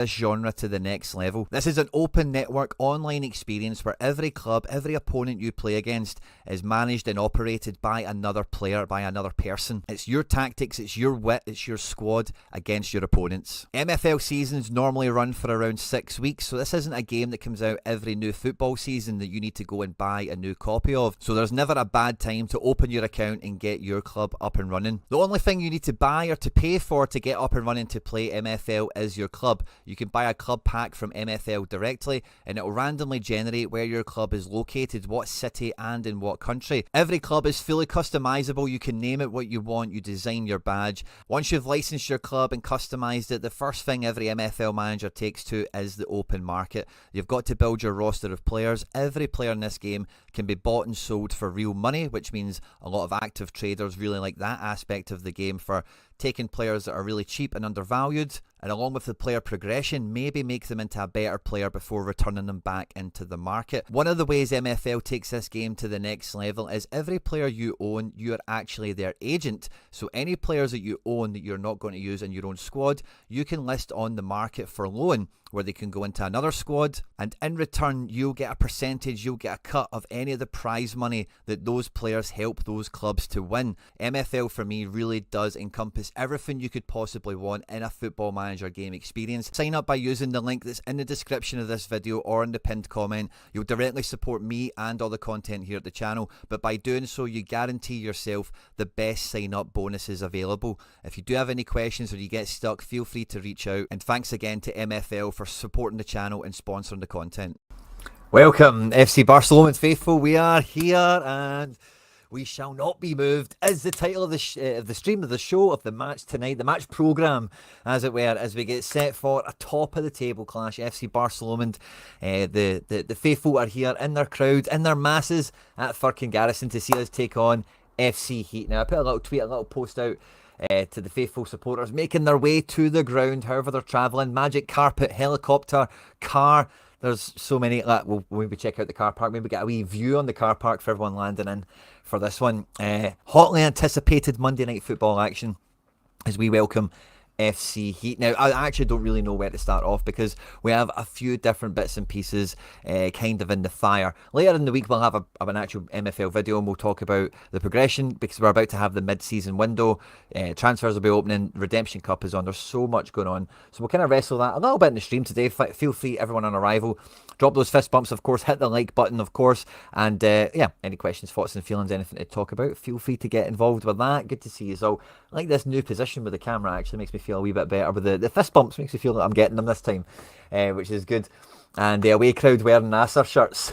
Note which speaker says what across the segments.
Speaker 1: this genre to the next level. This is an open network online experience where every club, every opponent you play against is managed and operated by another player, by another person. It's your tactics, it's your wit, it's your squad against your opponents. MFL seasons normally run for around 6 weeks, so this isn't a game that comes out every new football season that you need to go and buy a new copy of. So there's never a bad time to open your account and get your club up and running. The only thing you need to buy or to pay for to get up and running to play MFL is your club. You can buy a club pack from MFL directly and it will randomly generate where your club is located, what city and in what country. Every club is fully customizable. You can name it what you want, you design your badge. Once you've licensed your club and customized it, the first thing every MFL manager takes to is the open market. You've got to build your roster of players. Every player in this game can be bought and sold for real money, which means a lot of active traders really like that aspect of the game for taking players that are really cheap and undervalued, and along with the player progression, maybe make them into a better player before returning them back into the market. One of the ways MFL takes this game to the next level is every player you own, you're actually their agent. So any players that you own that you're not going to use in your own squad, you can list on the market for loan, where they can go into another squad, and in return you'll get a percentage, you'll get a cut of any of the prize money that those players help those clubs to win. MFL for me really does encompass everything you could possibly want in a Football Manager game experience. Sign up by using the link that's in the description of this video or in the pinned comment. You'll directly support me and all the content here at the channel, but by doing so you guarantee yourself the best sign up bonuses available. If you do have any questions or you get stuck, feel free to reach out, and thanks again to MFL for supporting the channel and sponsoring the content. Welcome FC Barcelona faithful, we are here and we shall not be moved is the title of the stream, of the show, of the match tonight, the match programme as it were, as we get set for a top of the table clash. FC Barcelona, the faithful are here in their crowd, in their masses at Firkin Garrison to see us take on FC Heat. Now I put a little tweet, a little post out to the faithful supporters making their way to the ground, however they're travelling. Magic carpet, helicopter, car. There's so many. We'll maybe check out the car park, maybe get a wee view on the car park for everyone landing in for this one. Hotly anticipated Monday night football action as we welcome FC Heat. Now, I actually don't really know where to start off because we have a few different bits and pieces kind of in the fire. Later in the week, we'll have an actual MFL video and we'll talk about the progression because we're about to have the mid-season window. Transfers will be opening. Redemption Cup is on. There's so much going on. So we'll kind of wrestle that a little bit in the stream today. Feel free, everyone on arrival, drop those fist bumps, of course, hit the like button, of course, and yeah, any questions, thoughts and feelings, anything to talk about, feel free to get involved with that. Good to see you. So I like this new position with the camera, actually makes me feel a wee bit better, but the fist bumps makes me feel like I'm getting them this time, which is good. And the away crowd wearing Nasser shirts.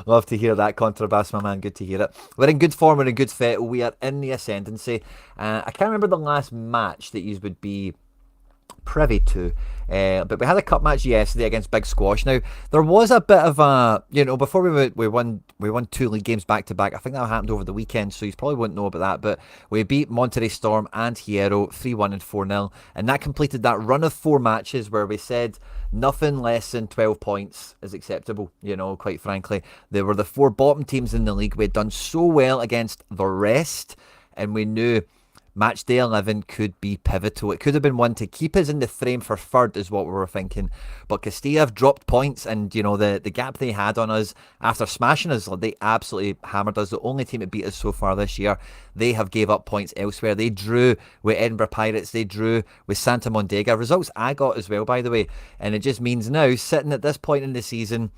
Speaker 1: Love to hear that, Contrabass, my man. Good to hear it. We're in good form, we're in good fettle, we are in the ascendancy. I can't remember the last match that you would be privy to, but we had a cup match yesterday against Big Squash. Now there was a bit of a, you know, before we won 2 league games back to back. I think that happened over the weekend, so you probably wouldn't know about that, but we beat Monterey Storm and Hierro 3-1 and 4-0, and that completed that run of 4 matches where we said nothing less than 12 points is acceptable. You know, quite frankly, they were the 4 bottom teams in the league. We had done so well against the rest, and we knew match day 11 could be pivotal. It could have been one to keep us in the frame for third is what we were thinking. But Castilla have dropped points, and you know, the gap they had on us after smashing us, they absolutely hammered us. The only team that beat us so far this year. They have gave up points elsewhere. They drew with Edinburgh Pirates. They drew with Santa Mondega. Results I got as well, by the way. And it just means now, sitting at this point in the season,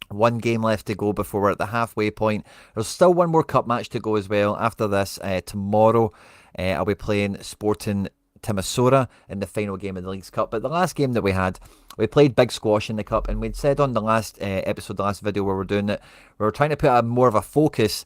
Speaker 1: 1 game left to go before we're at the halfway point. There's still 1 more cup match to go as well after this. Tomorrow I'll be playing Sporting Timisoara in the final game of the League's Cup. But the last game that we had, we played Big Squash in the Cup, and we'd said on the last episode, the last video where we're doing it, we were trying to put more of a focus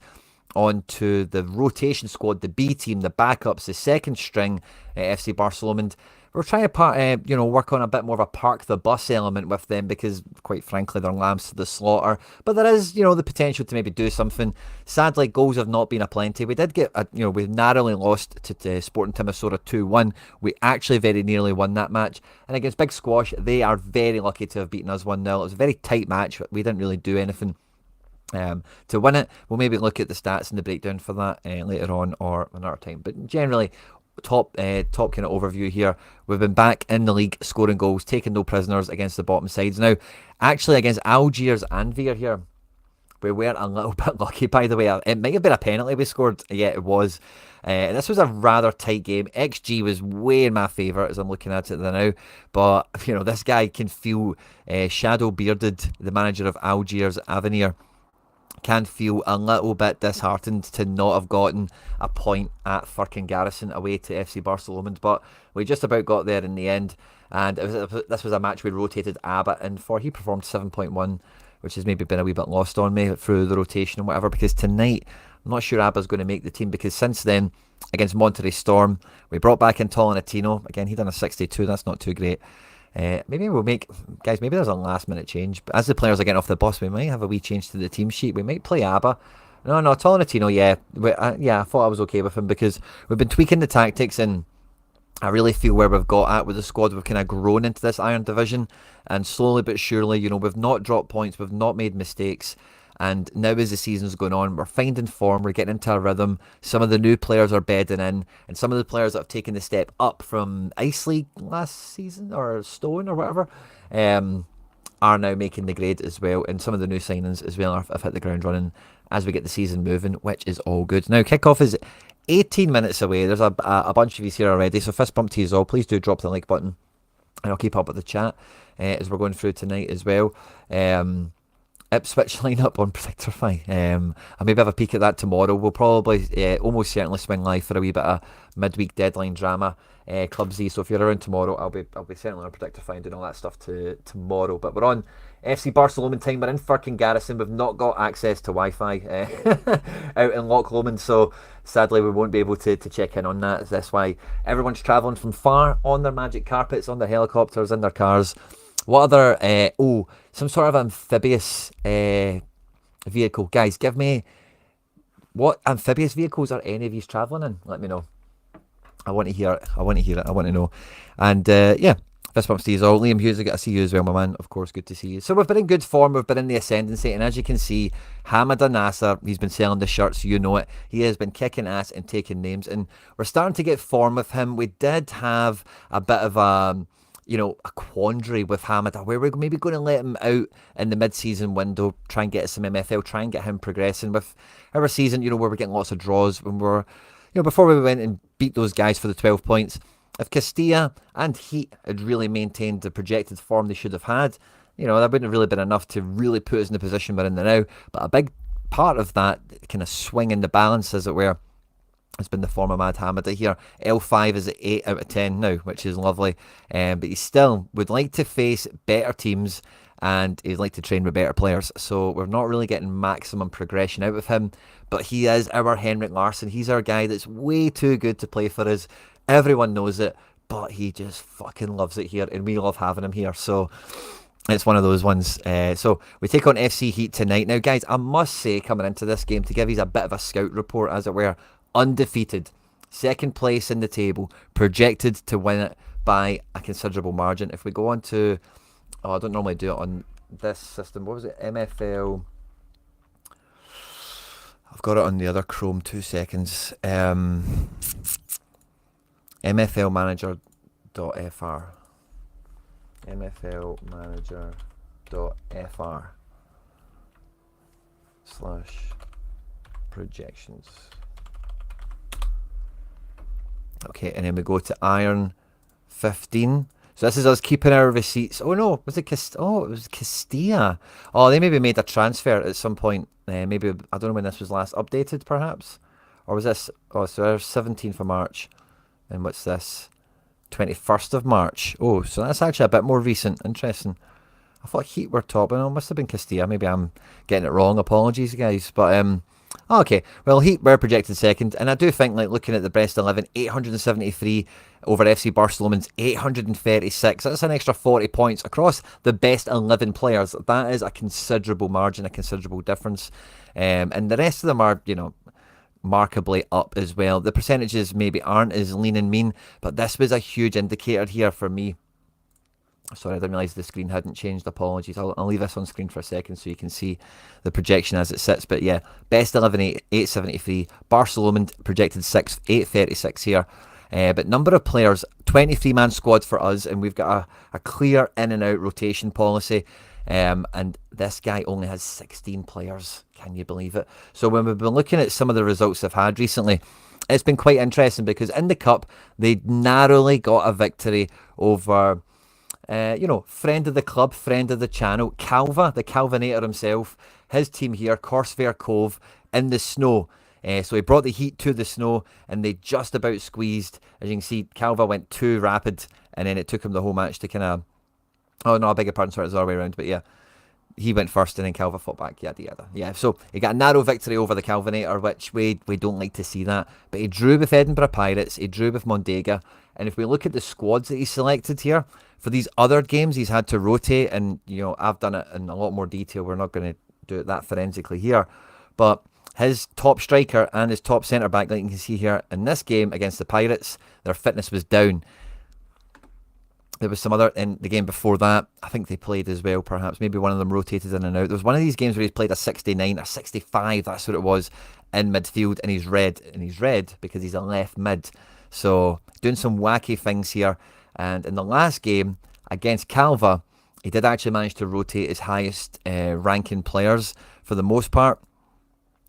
Speaker 1: onto the rotation squad, the B team, the backups, the second string FC Barcelona. We're trying to work on a bit more of a park the bus element with them because, quite frankly, they're lambs to the slaughter. But there is, the potential to maybe do something. Sadly, goals have not been aplenty. We did get, we narrowly lost to Sporting Timisoara 2-1. We actually very nearly won that match. And against Big Squash, they are very lucky to have beaten us 1-0. It was a very tight match. We didn't really do anything to win it. We'll maybe look at the stats and the breakdown for that later on or another time. But generally, top kind of overview here. We've been back in the league, scoring goals, taking no prisoners against the bottom sides. Now, actually against Algiers and Veer here, we weren't a little bit lucky, by the way. It might have been a penalty we scored. Yeah, it was. This was a rather tight game. XG was way in my favour as I'm looking at it now. But, this guy can feel shadow bearded, the manager of Algiers, Avenir, can feel a little bit disheartened to not have gotten a point at fucking Garrison away to FC Barcelona. But we just about got there in the end. And this was a match we rotated Abba in for. He performed 7.1, which has maybe been a wee bit lost on me through the rotation and whatever, because tonight I'm not sure Abba's going to make the team, because since then, against Monterey Storm, we brought back in Tolentino. Again, he done a 62, that's not too great. Maybe we'll make, guys, maybe there's a last minute change. But as the players are getting off the bus, we might have a wee change to the team sheet. We might play Abba. No, Tolentino, yeah. I thought I was okay with him, because we've been tweaking the tactics, and I really feel where we've got at with the squad, we've kind of grown into this Iron Division, and slowly but surely, we've not dropped points, we've not made mistakes, and now as the season's going on, we're finding form, we're getting into a rhythm. Some of the new players are bedding in, and some of the players that have taken the step up from Ice League last season, or Stone, or whatever, are now making the grade as well, and some of the new signings as well have hit the ground running as we get the season moving, which is all good. Now, kickoff is 18 minutes away. There's a bunch of you here already, so fist bump to you all. Please do drop the like button, and I'll keep up with the chat as we're going through tonight as well. Ipswich line up on Predictorfy. I'll maybe have a peek at that tomorrow. We'll probably almost certainly swing live for a wee bit of midweek deadline drama, Clubsy. So if you're around tomorrow, I'll be certainly on Predictorfy and doing all that stuff tomorrow. But we're on FC Barcelona time. We're in fucking Garrison. We've not got access to Wi-Fi out in Loch Lomond, so sadly we won't be able to check in on that. That's why everyone's travelling from far on their magic carpets, on their helicopters, in their cars. What other, some sort of amphibious vehicle. Guys, give me, what amphibious vehicles are any of you travelling in? Let me know. I want to hear it. I want to know. And fist bumps to you all. Liam Hughes, I get to see you as well, my man. Of course, good to see you. So we've been in good form. We've been in the ascendancy. And as you can see, Hamada Nasser, he's been selling the shirts. You know it. He has been kicking ass and taking names. And we're starting to get form with him. We did have a bit of a quandary with Hamada, where we're maybe going to let him out in the mid-season window, try and get some MFL, try and get him progressing with our season, where we're getting lots of draws, when we're, before we went and beat those guys for the 12 points. If Castilla and Heat had really maintained the projected form they should have had, that wouldn't have really been enough to really put us in the position we're in now. But a big part of that kind of swing in the balance, as it were, has been the form of Mad Hamada here. L5 is at 8 out of 10 now, which is lovely. But he still would like to face better teams, and he'd like to train with better players. So we're not really getting maximum progression out of him. But he is our Henrik Larsson. He's our guy that's way too good to play for us. Everyone knows it, but he just fucking loves it here, and we love having him here. So it's one of those ones. So we take on FC Heat tonight. Now, guys, I must say, coming into this game, to give you a bit of a scout report, as it were, undefeated, second place in the table, projected to win it by a considerable margin. If we go on to, I don't normally do it on this system. What was it? MFL. I've got it on the other Chrome. 2 seconds. MFLmanager.fr. MFLmanager.fr/projections. Okay, and then we go to Iron 15. So this is us keeping our receipts. Oh no, was it it was Castilla. Oh, they maybe made a transfer at some point. Maybe, I don't know when this was last updated, perhaps. Or was this, so there's 17th of March. And what's this? 21st of March. Oh, so that's actually a bit more recent. Interesting. I thought Heat were top, and it must have been Castilla. Maybe I'm getting it wrong. Apologies, guys. But, okay. Well, Heat were projected second, and I do think, looking at the best 11, 873 over FC Barcelona's 836. That's an extra 40 points across the best 11 players. That is a considerable margin, a considerable difference. And the rest of them are, markedly up as well. The percentages maybe aren't as lean and mean, but this was a huge indicator here for me. Sorry, I didn't realise the screen hadn't changed. Apologies. I'll leave this on screen for a second so you can see the projection as it sits. But yeah, best 11, 873. Barcelona projected 6th, 836 here. But number of players, 23-man squad for us, and we've got a clear in and out rotation policy. And this guy only has 16 players. Can you believe it? So when we've been looking at some of the results they've had recently, it's been quite interesting because in the Cup, they narrowly got a victory over, friend of the club, friend of the channel, Calva, the Calvinator himself, his team here, Corsair Cove, in the snow. So he brought the heat to the snow and they just about squeezed. As you can see, Calva went too rapid and then it took him the whole match to kind of... Oh, no, I beg your pardon, sorry, it's the other way around. But yeah, he went first and then Calva fought back. Yeah, so he got a narrow victory over the Calvinator, which we don't like to see that. But he drew with Edinburgh Pirates, he drew with Mondega. And if we look at the squads that he selected here, for these other games, he's had to rotate. And, I've done it in a lot more detail. We're not going to do it that forensically here. But his top striker and his top centre-back, like you can see here, in this game against the Pirates, their fitness was down. There was some other, in the game before that, I think they played as well, perhaps. Maybe one of them rotated in and out. There was one of these games where he's played a 69 or 65, that's what it was, in midfield, and he's red. And he's red because he's a left mid. So, doing some wacky things here. And in the last game, against Calva, he did actually manage to rotate his highest ranking players for the most part.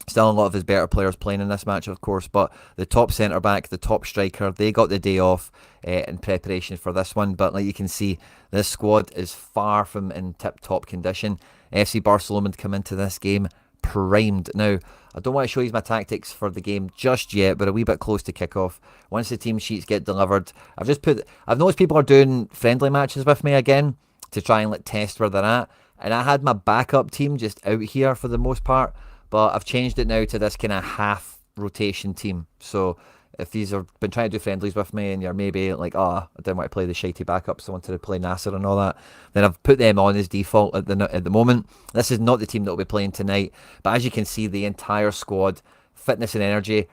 Speaker 1: Still a lot of his better players playing in this match, of course, but the top centre-back, the top striker, they got the day off in preparation for this one. But like you can see, this squad is far from in tip-top condition. FC Barcelona come into this game primed. Now, I don't want to show you my tactics for the game just yet, but a wee bit close to kick-off. Once the team sheets get delivered, I've noticed people are doing friendly matches with me again to try and test where they're at. And I had my backup team just out here for the most part. But I've changed it now to this kind of half rotation team. So if these have been trying to do friendlies with me and you're maybe like, I didn't want to play the shitey backups, I wanted to play Nasser and all that, then I've put them on as default at the moment. This is not the team that will be playing tonight. But as you can see, the entire squad, fitness and energy,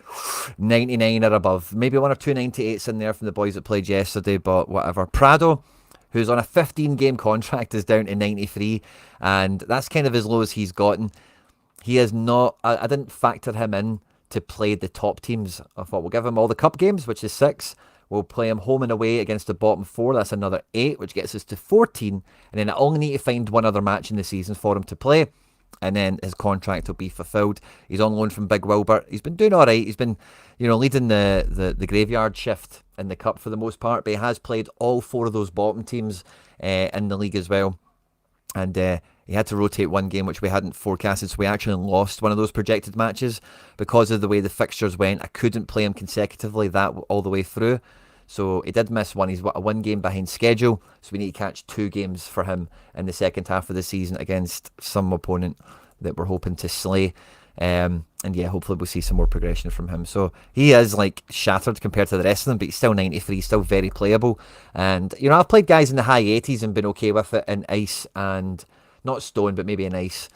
Speaker 1: 99 or above. Maybe one or two 98s in there from the boys that played yesterday, but whatever. Prado, who's on a 15-game contract, is down to 93. And that's kind of as low as he's gotten. He is not, I didn't factor him in to play the top teams. I thought we'll give him all the cup games, which is 6. We'll play him home and away against the bottom 4. That's another 8, which gets us to 14. And then I only need to find one other match in the season for him to play. And then his contract will be fulfilled. He's on loan from Big Wilbert. He's been doing all right. He's been, leading the graveyard shift in the cup for the most part. But he has played all 4 of those bottom teams in the league as well. And he had to rotate one game, which we hadn't forecasted, so we actually lost one of those projected matches because of the way the fixtures went. I couldn't play him consecutively all the way through, so he did miss one. He's a 1 game behind schedule, so we need to catch 2 games for him in the second half of the season against some opponent that we're hoping to slay. And yeah, hopefully we'll see some more progression from him. So he is shattered compared to the rest of them, but he's still 93, still very playable. And I've played guys in the high 80s and been okay with it in ice and not stone, but maybe in ice.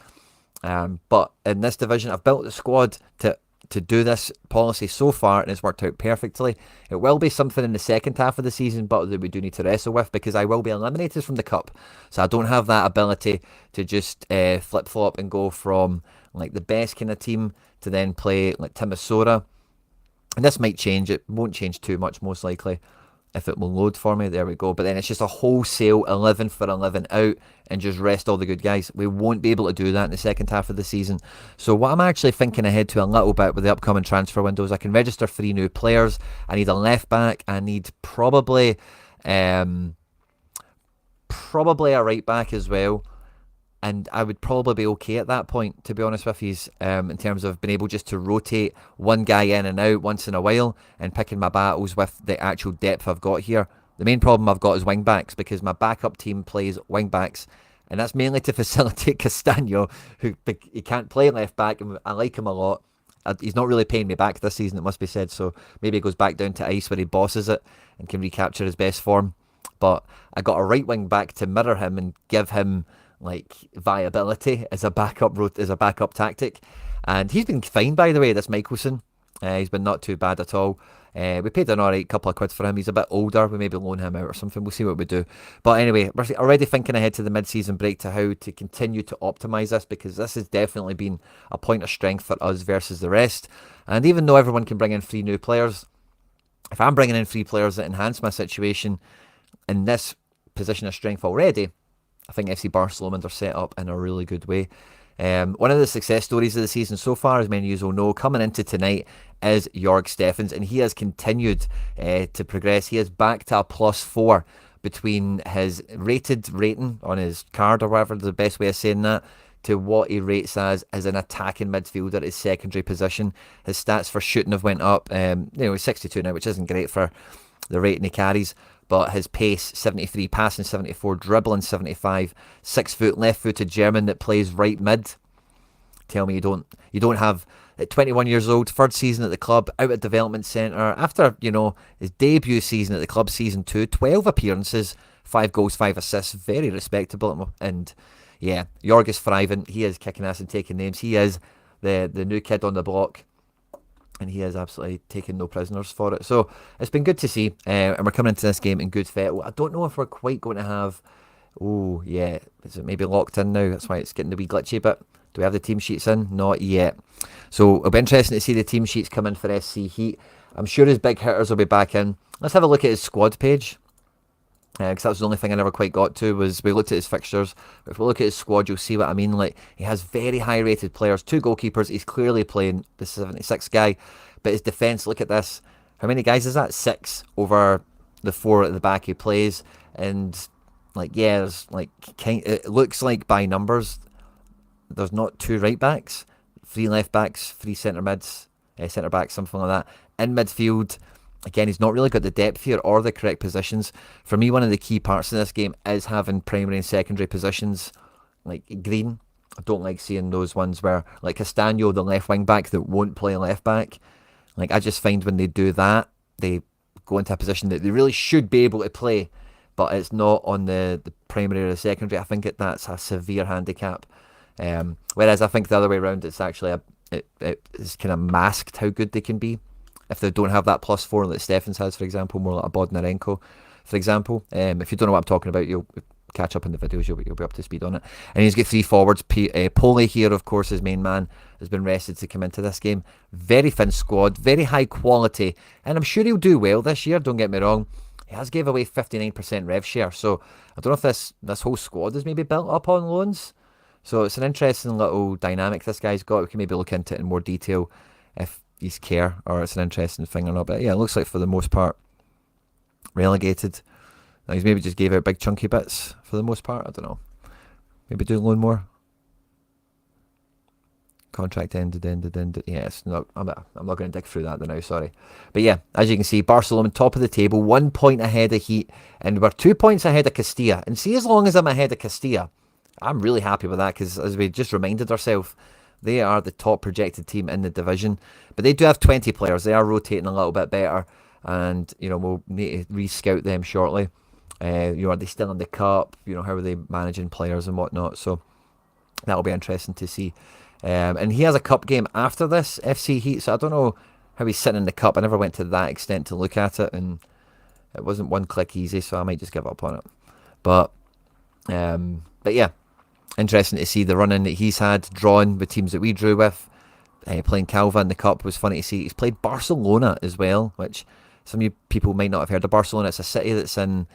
Speaker 1: But in this division, I've built the squad to do this policy so far, and it's worked out perfectly. It will be something in the second half of the season, but that we do need to wrestle with because I will be eliminated from the cup. So I don't have that ability to just flip-flop and go from the best kind of team to then play Timisoara. And this might change. It won't change too much, most likely, if it will load for me. There we go. But then it's just a wholesale 11 for 11 out and just rest all the good guys. We won't be able to do that in the second half of the season. So what I'm actually thinking ahead to a little bit with the upcoming transfer windows, I can register 3 new players. I need a left back. I need probably a right back as well. And I would probably be okay at that point, to be honest with you, in terms of being able just to rotate one guy in and out once in a while and picking my battles with the actual depth I've got here. The main problem I've got is wing backs because my backup team plays wing backs, and that's mainly to facilitate Castagno, who he can't play left back, and I like him a lot. He's not really paying me back this season, it must be said, so maybe he goes back down to ice where he bosses it and can recapture his best form. But I got a right wing back to mirror him and give him viability as a backup tactic, and he's been fine, by the way. This Michelson, he's been not too bad at all. We paid an alright couple of quid for him. He's a bit older. We maybe loan him out or something. We'll see what we do. But anyway, we're already thinking ahead to the mid-season break to how to continue to optimise this, because this has definitely been a point of strength for us versus the rest. And even though everyone can bring in 3 new players, if I'm bringing in 3 players that enhance my situation in this position of strength already, I think FC Barcelona are set up in a really good way. One of the success stories of the season so far, as many of you will know, coming into tonight is Jorg Steffens, and he has continued to progress. He is back to a +4 between his rating on his card, or whatever the best way of saying that, to what he rates as an attacking midfielder, his secondary position. His stats for shooting have went up. He's 62 now, which isn't great for the rating he carries. But his pace, 73, passing 74, dribbling 75, 6 foot, left footed German that plays right mid. Tell me you don't have, at 21 years old, third season at the club, out at development centre, after, his debut season at the club, season 2, 12 appearances, 5 goals, 5 assists, very respectable. And yeah, Jorg is thriving. He is kicking ass and taking names. He is the new kid on the block, and he is absolutely taking no prisoners for it. So it's been good to see, and we're coming into this game in good fettle. I don't know if we're quite going to have, is it maybe locked in now? That's why it's getting a wee glitchy, but do we have the team sheets in? Not yet. So it'll be interesting to see the team sheets come in for SC Heat. I'm sure his big hitters will be back in. Let's have a look at his squad page, because that was the only thing I never quite got to, was we looked at his fixtures. But if we look at his squad, you'll see what I mean. Like, he has very high rated players, 2 goalkeepers. He's clearly playing the 76 guy, but his defence, look at this. How many guys is that? 6 over the 4 at the back he plays. And there's it looks like by numbers there's not 2 right backs, 3 left backs, 3 centre mids, centre backs, something like that. In midfield, again, he's not really got the depth here or the correct positions. For me, one of the key parts of this game is having primary and secondary positions like green. I don't like seeing those ones where, like Castagne, the left wing back that won't play left back. Like, I just find when they do that, they go into a position that they really should be able to play, but it's not on the primary or the secondary. I think that's a severe handicap. Whereas I think the other way around, it's actually it's kind of masked how good they can be if they don't have that +4 that Steffens has, for example, more like a Bodnarenko, for example. If you don't know what I'm talking about, you'll catch up in the videos, you'll be up to speed on it. And he's got 3 forwards. Pole here, of course, his main man, has been rested to come into this game. Very thin squad, very high quality, and I'm sure he'll do well this year, don't get me wrong. He has gave away 59% rev share, so I don't know if this whole squad is maybe built up on loans. So it's an interesting little dynamic this guy's got. We can maybe look into it in more detail if he's care or it's an interesting thing or not. But yeah, it looks like for the most part relegated. Now he's maybe just gave out big chunky bits for the most part. I don't know. Maybe do loan more. Contract ended. Yeah, it's not, I'm not going to dig through that now, sorry. But yeah, as you can see, Barcelona top of the table, 1 point ahead of Heat, and we're 2 points ahead of Castilla. And see, as long as I'm ahead of Castilla, I'm really happy with that, because as we just reminded ourselves, they are the top projected team in the division. But they do have 20 players. They are rotating a little bit better, and we'll need to re-scout them shortly. Are they still in the cup? How are they managing players and whatnot? So that'll be interesting to see. And he has a cup game after this, FC Heat, so I don't know how he's sitting in the cup. I never went to that extent to look at it, and it wasn't one click easy, so I might just give up on it. But yeah, interesting to see the run-in that he's had, drawn with teams that we drew with. Playing Calva in the cup was funny to see. He's played Barcelona as well, which some of you people might not have heard of Barcelona. It's a city that's in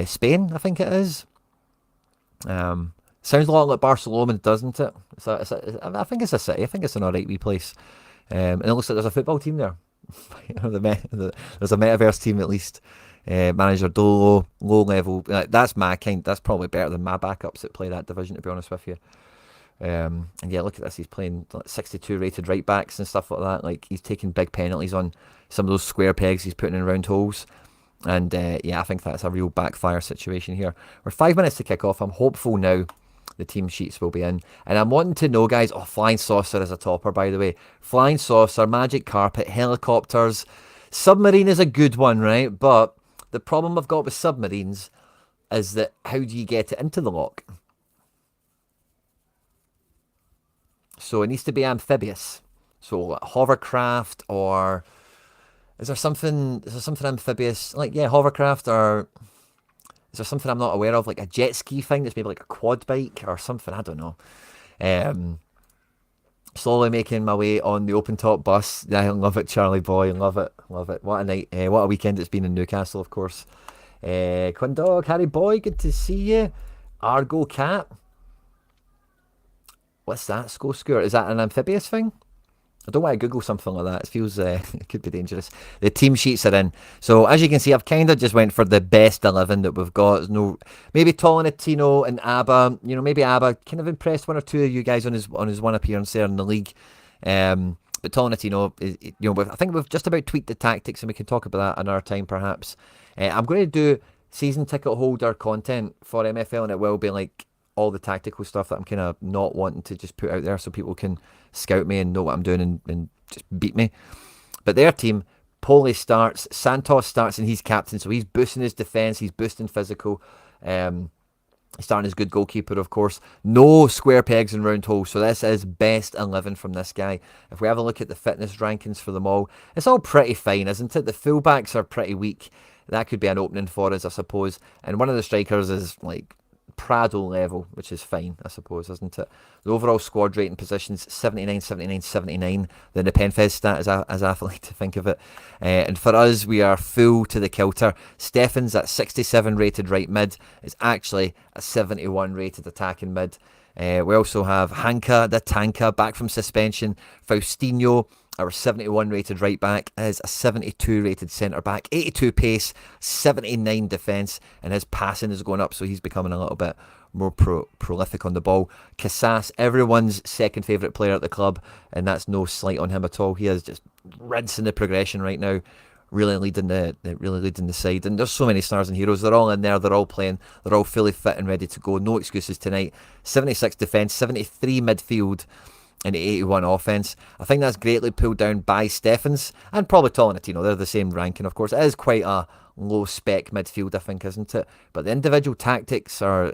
Speaker 1: Spain, I think it is. Sounds a lot like Barcelona, doesn't it? I think it's a city. I think it's an alright wee place. And it looks like there's a football team there. There's a metaverse team at least. Manager Dolo, low level. That's my kind. That's probably better than my backups that play that division, to be honest with you. And yeah, look at this. He's playing 62 rated right backs and stuff like that. Like, he's taking big penalties on some of those square pegs he's putting in round holes. And yeah, I think that's a real backfire situation here. We're 5 minutes to kick off. I'm hopeful now the team sheets will be in. And I'm wanting to know, guys, Flying Saucer is a topper, by the way. Flying Saucer, Magic Carpet, Helicopters. Submarine is a good one, right? But the problem I've got with submarines is that how do you get it into the lock? So it needs to be amphibious. So hovercraft, or is there something amphibious? Like, yeah, hovercraft, or is there something I'm not aware of, like a jet ski thing that's maybe like a quad bike or something? I don't know. Slowly making my way on the open top bus. I love it, Charlie boy. Love it. Love it. What a night. What a weekend it's been in Newcastle, of course. Quinn Dog, Harry boy, good to see you. Argo Cat. What's that? Score Scoot? Is that an amphibious thing? I don't want to Google something like that. It feels it could be dangerous. The team sheets are in. So as you can see, I've kind of just went for the best 11 that we've got. There's no, maybe Tolentino and Abba. You know, maybe Abba kind of impressed one or two of you guys on his one appearance there in the league. But Tolentino, you know, I think we've just about tweaked the tactics, and we can talk about that another time perhaps. I'm going to do season ticket holder content for MFL, and it will be like all the tactical stuff that I'm kind of not wanting to just put out there so people can scout me and know what I'm doing and just beat me. But their team, Poli starts, Santos starts, and he's captain, so he's boosting his defence, he's boosting physical, starting as good goalkeeper, of course. No square pegs and round holes, so this is best 11 from this guy. If we have a look at the fitness rankings for them all, it's all pretty fine, isn't it? The fullbacks are pretty weak. That could be an opening for us, I suppose. And one of the strikers is like Prado level, which is fine, I suppose, isn't it? The overall squad rating positions 79, 79, 79. The Nepenfez stat, as I like to think of it. And for us, we are full to the kilter. Stefan's at 67 rated right mid. It's actually a 71 rated attacking mid. We also have Hanka, the tanker, back from suspension. Faustino, our 71 rated right back, is a 72 rated centre back, 82 pace, 79 defence, and his passing is going up, so he's becoming a little bit more prolific on the ball. Casas, everyone's second favourite player at the club, and that's no slight on him at all. He is just rinsing the progression right now, really leading the side. And there's so many stars and heroes. They're all in there. They're all playing. They're all fully fit and ready to go. No excuses tonight. 76 defence, 73 midfield, and 81 offence. I think that's greatly pulled down by Stephens and probably Tolentino. They're the same ranking, of course. It is quite a low spec midfield, I think, isn't it? But the individual tactics or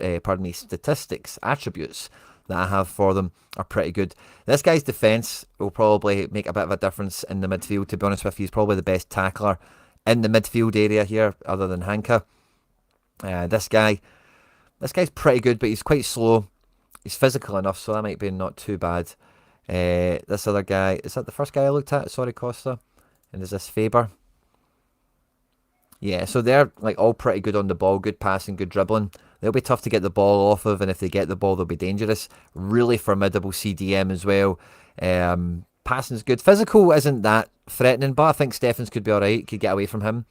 Speaker 1: statistics, attributes that I have for them are pretty good. This guy's defence will probably make a bit of a difference in the midfield, to be honest with you. He's probably the best tackler in the midfield area here, other than Hanka. This guy's pretty good, but he's quite slow. He's physical enough, so that might be not too bad. This other guy, is that the first guy I looked at? Sorry, Costa. And is this Faber? Yeah, so they're like all pretty good on the ball, good passing, good dribbling. They'll be tough to get the ball off of, and if they get the ball, they'll be dangerous. Really formidable CDM as well. Passing's good. Physical isn't that threatening, but I think Stephens could be alright, could get away from him.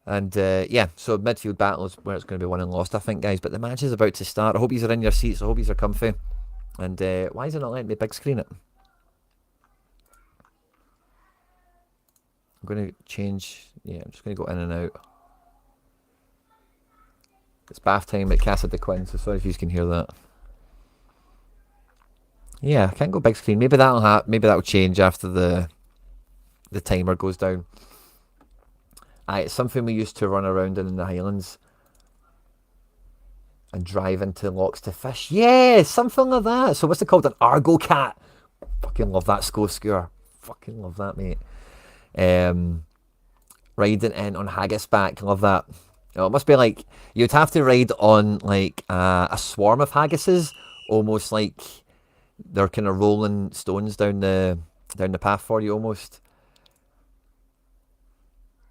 Speaker 1: And yeah, so midfield battle is where it's going to be won and lost, I think, guys. But the match is about to start. I hope you're in your seats. I hope you're comfy. And why is it not letting me big screen it? I'm going to change. Yeah, I'm just going to go in and out. It's bath time at Casa de Quinn, so sorry if you can hear that. Yeah, I can't go big screen. Maybe that'll change after the timer goes down. It's something we used to run around in the Highlands and drive into locks to fish. Yeah, something like that. So what's it called? An Argo Cat. Fucking love that score. Fucking love that, mate. Riding in on haggis back. Love that. It must be like you'd have to ride on like a swarm of haggises, almost like they're kind of rolling stones down the path for you almost.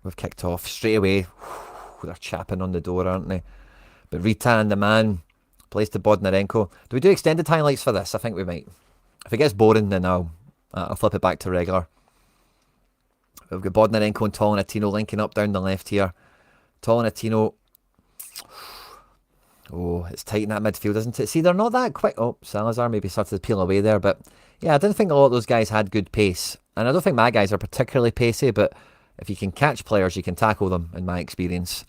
Speaker 1: We've kicked off straight away. They're chapping on the door, aren't they? But Rita and the man plays to Bodnarenko. Do we do extended highlights for this? I think we might. If it gets boring, then I'll flip it back to regular. We've got Bodnarenko and Tolentino linking up down the left here. Tolentino. Oh, it's tight in that midfield, isn't it? See, they're not that quick. Oh, Salazar maybe started to peel away there. But yeah, I didn't think a lot of those guys had good pace. And I don't think my guys are particularly pacey, but if you can catch players, you can tackle them, in my experience.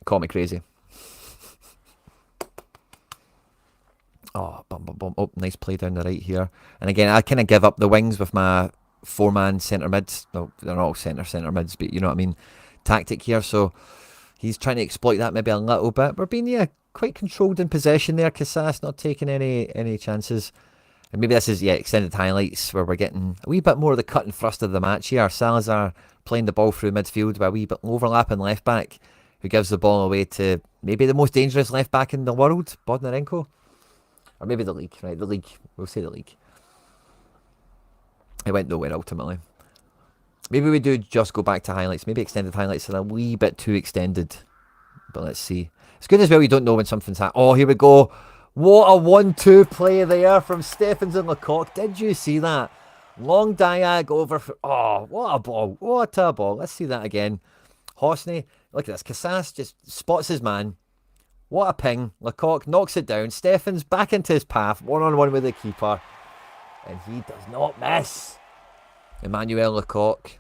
Speaker 1: Call me crazy. Oh, oh, nice play down the right here. And again, I kind of give up the wings with my four-man centre mids. No, they're not all centre mids, but you know what I mean. Tactic here, so he's trying to exploit that maybe a little bit. We're being quite controlled in possession there. Casas not taking any chances. And maybe this is extended highlights where we're getting a wee bit more of the cut and thrust of the match here. Salazar playing the ball through midfield with a wee bit overlapping left back, who gives the ball away to maybe the most dangerous left back in the world, Bodnarenko. Or maybe the league, right? The league. We'll say the league. It went nowhere ultimately. Maybe we do just go back to highlights. Maybe extended highlights are a wee bit too extended. But let's see. It's good as well you don't know when something's happening. Oh, here we go. What a 1-2 play there from Stephens and Lecoq. Did you see that? Long diag over. Oh, what a ball. What a ball. Let's see that again. Hosney. Look at this. Casas just spots his man. What a ping. Lecoq knocks it down. Stephens back into his path. One-on-one with the keeper. And he does not miss. Emmanuel Lecoq.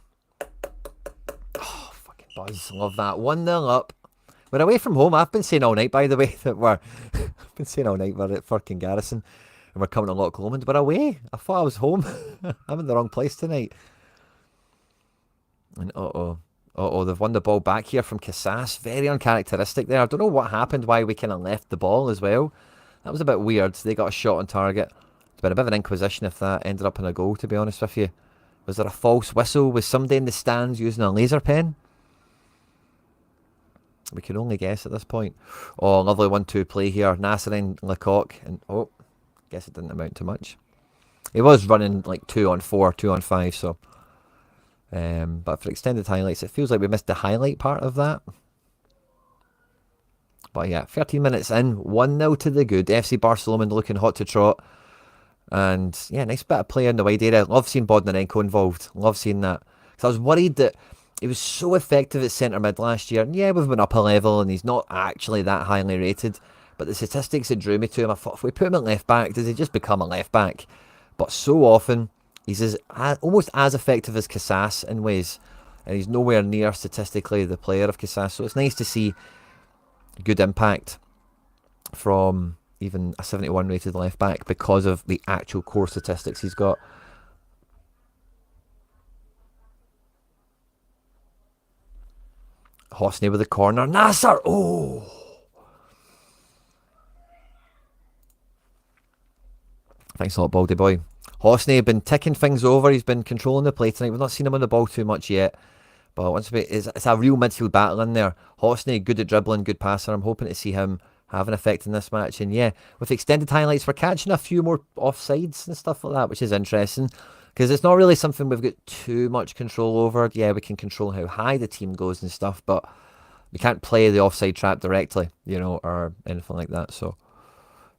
Speaker 1: Oh, fucking buzz. Love that. 1-0 up. We're away from home. I've been saying all night, by the way, that I've been saying all night we're at Firkin Garrison and we're coming to Loch Lomond. We're away. I thought I was home. I'm in the wrong place tonight. And they've won the ball back here from Casas. Very uncharacteristic there. I don't know what happened, why we kind of left the ball as well. That was a bit weird. They got a shot on target. It's been a bit of an inquisition if that ended up in a goal, to be honest with you. Was there a false whistle? Was somebody in the stands using a laser pen? We can only guess at this point. Oh, lovely 1-2 play here. Nasserin, Lecoq, and guess it didn't amount to much. He was running like 2-on-4, 2-on-5, so. But for extended highlights, it feels like we missed the highlight part of that. But yeah, 13 minutes in, 1-0 to the good. FC Barcelona looking hot to trot. And yeah, nice bit of play in the wide area. Love seeing Bodnarenko involved. Love seeing that. Because I was worried that he was so effective at centre mid last year. And yeah, we've been up a level and he's not actually that highly rated. But the statistics that drew me to him, I thought if we put him at left back, does he just become a left back? But so often, he's almost as effective as Casas in ways. And he's nowhere near statistically the player of Casas. So it's nice to see good impact from even a 71 rated left back because of the actual core statistics he's got. Hosney with the corner. Nasser! Oh! Thanks a lot, Baldy boy. Hosney been ticking things over. He's been controlling the play tonight. We've not seen him on the ball too much yet. But it's a real midfield battle in there. Hosney, good at dribbling, good passer. I'm hoping to see him have an effect in this match. And yeah, with extended highlights, we're catching a few more offsides and stuff like that, which is interesting. Because it's not really something we've got too much control over. Yeah, we can control how high the team goes and stuff, but we can't play the offside trap directly, or anything like that. So,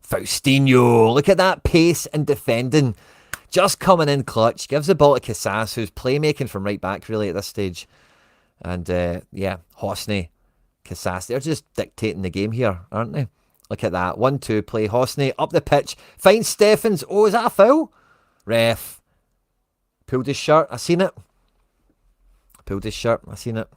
Speaker 1: Faustino, look at that pace and defending. Just coming in clutch. Gives the ball to Casas, who's playmaking from right back, really, at this stage. And, yeah, Hosney, Casas, they're just dictating the game here, aren't they? Look at that. 1-2 play. Hosney up the pitch. Finds Stephens. Oh, is that a foul? Ref. Pulled his shirt. I seen it. Pulled his shirt. I seen it.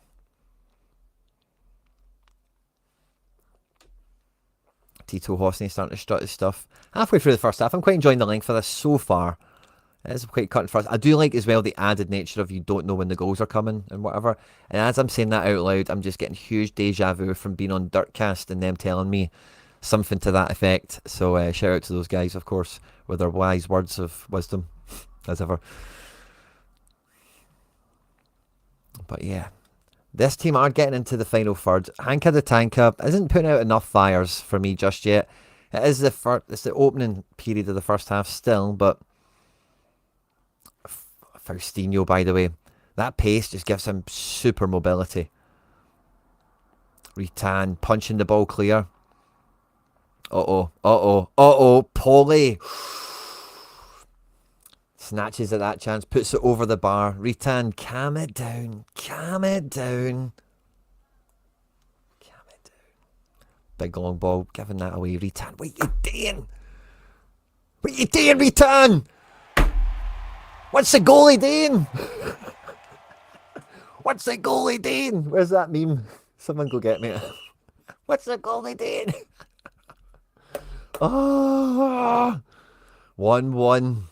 Speaker 1: Tito Hosney starting to strut his stuff. Halfway through the first half. I'm quite enjoying the length of this so far. It is quite cutting first. I do like as well the added nature of you don't know when the goals are coming and whatever. And as I'm saying that out loud, I'm just getting huge deja vu from being on Dirtcast and them telling me something to that effect. So shout out to those guys, of course, with their wise words of wisdom, as ever. But yeah, this team are getting into the final third. Hanka the Tanka isn't putting out enough fires for me just yet. It is it's the opening period of the first half still, but Faustino, by the way, that pace just gives him super mobility. Ritan punching the ball clear. Paulie snatches at that chance, puts it over the bar. Ritan, calm it down. Big long ball, giving that away. Ritan, what you doing, Ritan? What's the goalie doing? What's the goalie doing? Where's that meme? Someone go get me. What's the goalie doing? 1-1.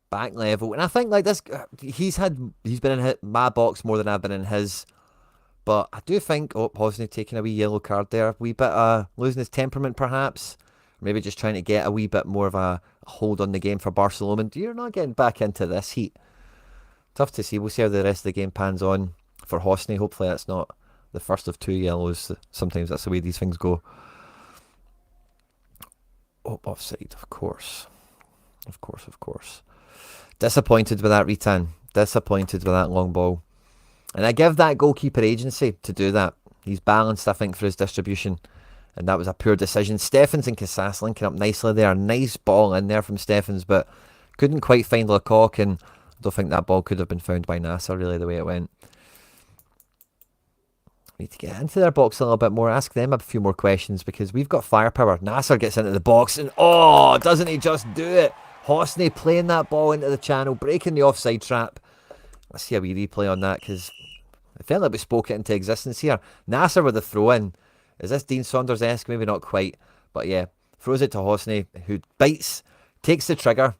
Speaker 1: Back level. And I think like this, he's been in my box more than I've been in his. But I do think, Hosney taking a wee yellow card there. A wee bit losing his temperament perhaps. Maybe just trying to get a wee bit more of a hold on the game for Barcelona. You're not getting back into this heat. Tough to see. We'll see how the rest of the game pans on for Hosney. Hopefully that's not the first of 2 yellows. Sometimes that's the way these things go. Oh, offside, of course. Of course. Disappointed with that, Ritan. Disappointed with that long ball. And I give that goalkeeper agency to do that. He's balanced, I think, for his distribution. And that was a poor decision. Steffens and Casas linking up nicely there. Nice ball in there from Steffens, but couldn't quite find Lecoq, and I don't think that ball could have been found by Nasser, really, the way it went. Need to get into their box a little bit more, ask them a few more questions, because we've got firepower. Nasser gets into the box, and oh, doesn't he just do it? Hosney playing that ball into the channel, breaking the offside trap. Let's see a wee replay on that, because I felt like we spoke it into existence here. Nasser with the throw-in. Is this Dean Saunders-esque? Maybe not quite. But yeah, throws it to Hosney, who bites, takes the trigger,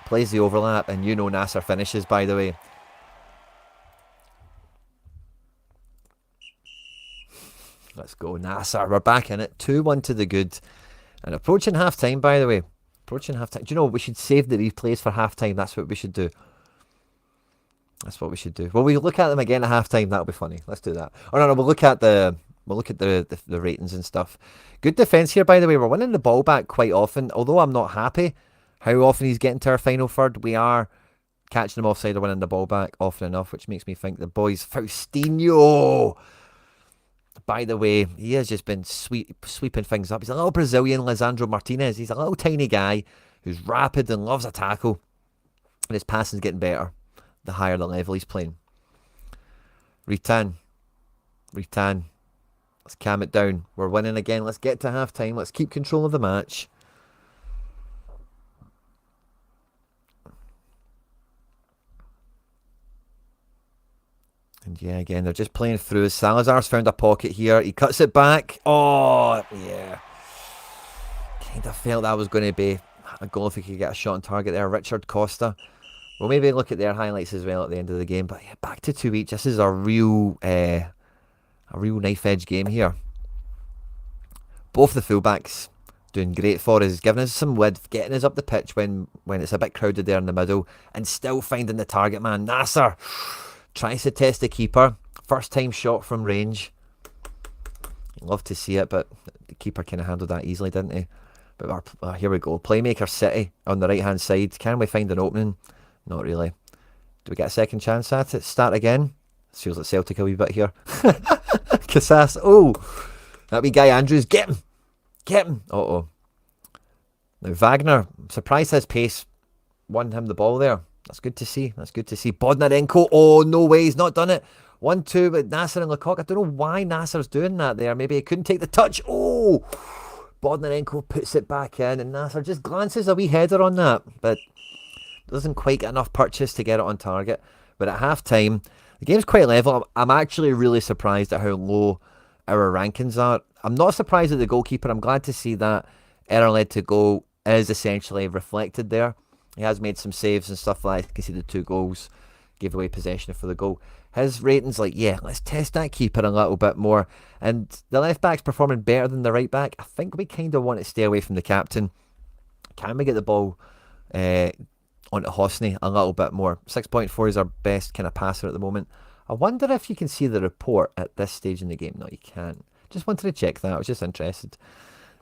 Speaker 1: plays the overlap, and you know Nasser finishes, by the way. Let's go, Nasser. We're back in it. 2-1 to the good. And approaching half-time, by the way. Approaching half-time. Do you know what? We should save the replays for half-time. That's what we should do. That's what we should do. Well, we look at them again at half-time. That'll be funny. Let's do that. Oh, no, we'll look at the ratings and stuff. Good defence here, by the way. We're winning the ball back quite often. Although I'm not happy how often he's getting to our final third, we are catching him offside or winning the ball back often enough, which makes me think the boys... Faustino! By the way, he has just been sweeping things up. He's a little Brazilian Lisandro Martinez. He's a little tiny guy who's rapid and loves a tackle. And his passing's getting better the higher the level he's playing. Ritan. Let's calm it down. We're winning again. Let's get to half-time. Let's keep control of the match. And yeah, again, they're just playing through. Salazar's found a pocket here. He cuts it back. Oh, yeah. Kind of felt that was going to be a goal if he could get a shot on target there. Richard Costa. We'll maybe look at their highlights as well at the end of the game. But yeah, back to 2 each. This is a real knife-edge game here. Both the fullbacks doing great for us, giving us some width, getting us up the pitch when it's a bit crowded there in the middle, and still finding the target man. Nasser tries to test the keeper. First time shot from range. Love to see it, but the keeper kind of handled that easily, didn't he? But here we go. Playmaker City on the right-hand side. Can we find an opening? Not really. Do we get a second chance at it? Start again. This feels like Celtic a wee bit here. Casas. Oh, that wee guy Andrews. Get him. Uh-oh. Now Wagner, I'm surprised his pace won him the ball there. That's good to see. Bodnarenko. Oh, no way. He's not done it. 1-2 with Nasser and Lecoq. I don't know why Nasser's doing that there. Maybe he couldn't take the touch. Oh, Bodnarenko puts it back in, and Nasser just glances a wee header on that, but doesn't quite get enough purchase to get it on target. But at half-time, the game's quite level. I'm actually really surprised at how low our rankings are. I'm not surprised at the goalkeeper. I'm glad to see that error led to goal is essentially reflected there. He has made some saves and stuff like that. You can see the 2 goals gave away possession for the goal. His rating's like, yeah, let's test that keeper a little bit more. And the left back's performing better than the right back. I think we kind of want to stay away from the captain. Can we get the ball onto Hosney a little bit more? 6.4 is our best kind of passer at the moment. I wonder if you can see the report at this stage in the game. No, you can't. Just wanted to check that. I was just interested.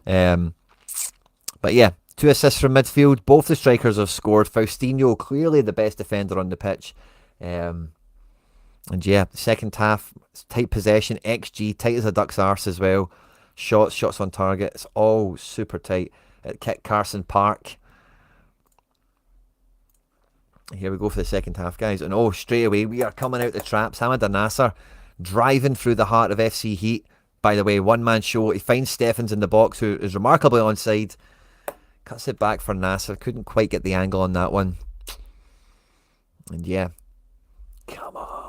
Speaker 1: But yeah, 2 assists from midfield. Both the strikers have scored. Faustino, clearly the best defender on the pitch. And yeah, the second half, tight possession, XG, tight as a duck's arse as well. Shots on target. It's all super tight at Kit Carson Park. Here we go for the second half, guys. And oh, straight away, we are coming out the traps. Hamad Nasser driving through the heart of FC Heat. By the way, one-man show. He finds Steffens in the box, who is remarkably onside. Cuts it back for Nasser. Couldn't quite get the angle on that one. And yeah. Come on.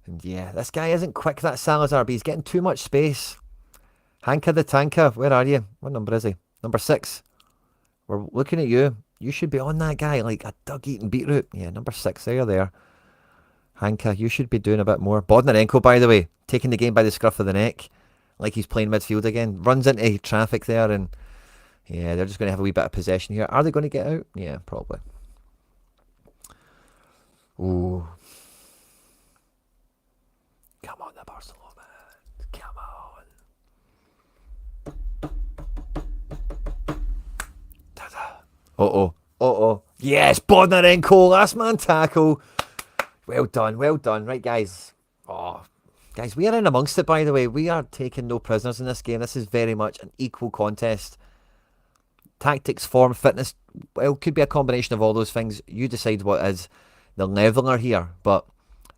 Speaker 1: And yeah, this guy isn't quick, that Salazar, but he's getting too much space. Hanka the Tanka, where are you? What number is he? Number 6. We're looking at you. You should be on that guy like a dog-eating beetroot. Yeah, number 6, there you're there. Hanka, you should be doing a bit more. Bodnarenko, by the way, taking the game by the scruff of the neck, like he's playing midfield again. Runs into traffic there, and yeah, they're just going to have a wee bit of possession here. Are they going to get out? Yeah, probably. Ooh. Uh-oh. Uh-oh. Yes, Bodnarenko, last man tackle. Well done, well done. Right, guys. Oh, guys, we are in amongst it, by the way. We are taking no prisoners in this game. This is very much an equal contest. Tactics, form, fitness, well, could be a combination of all those things. You decide what is the leveler here. But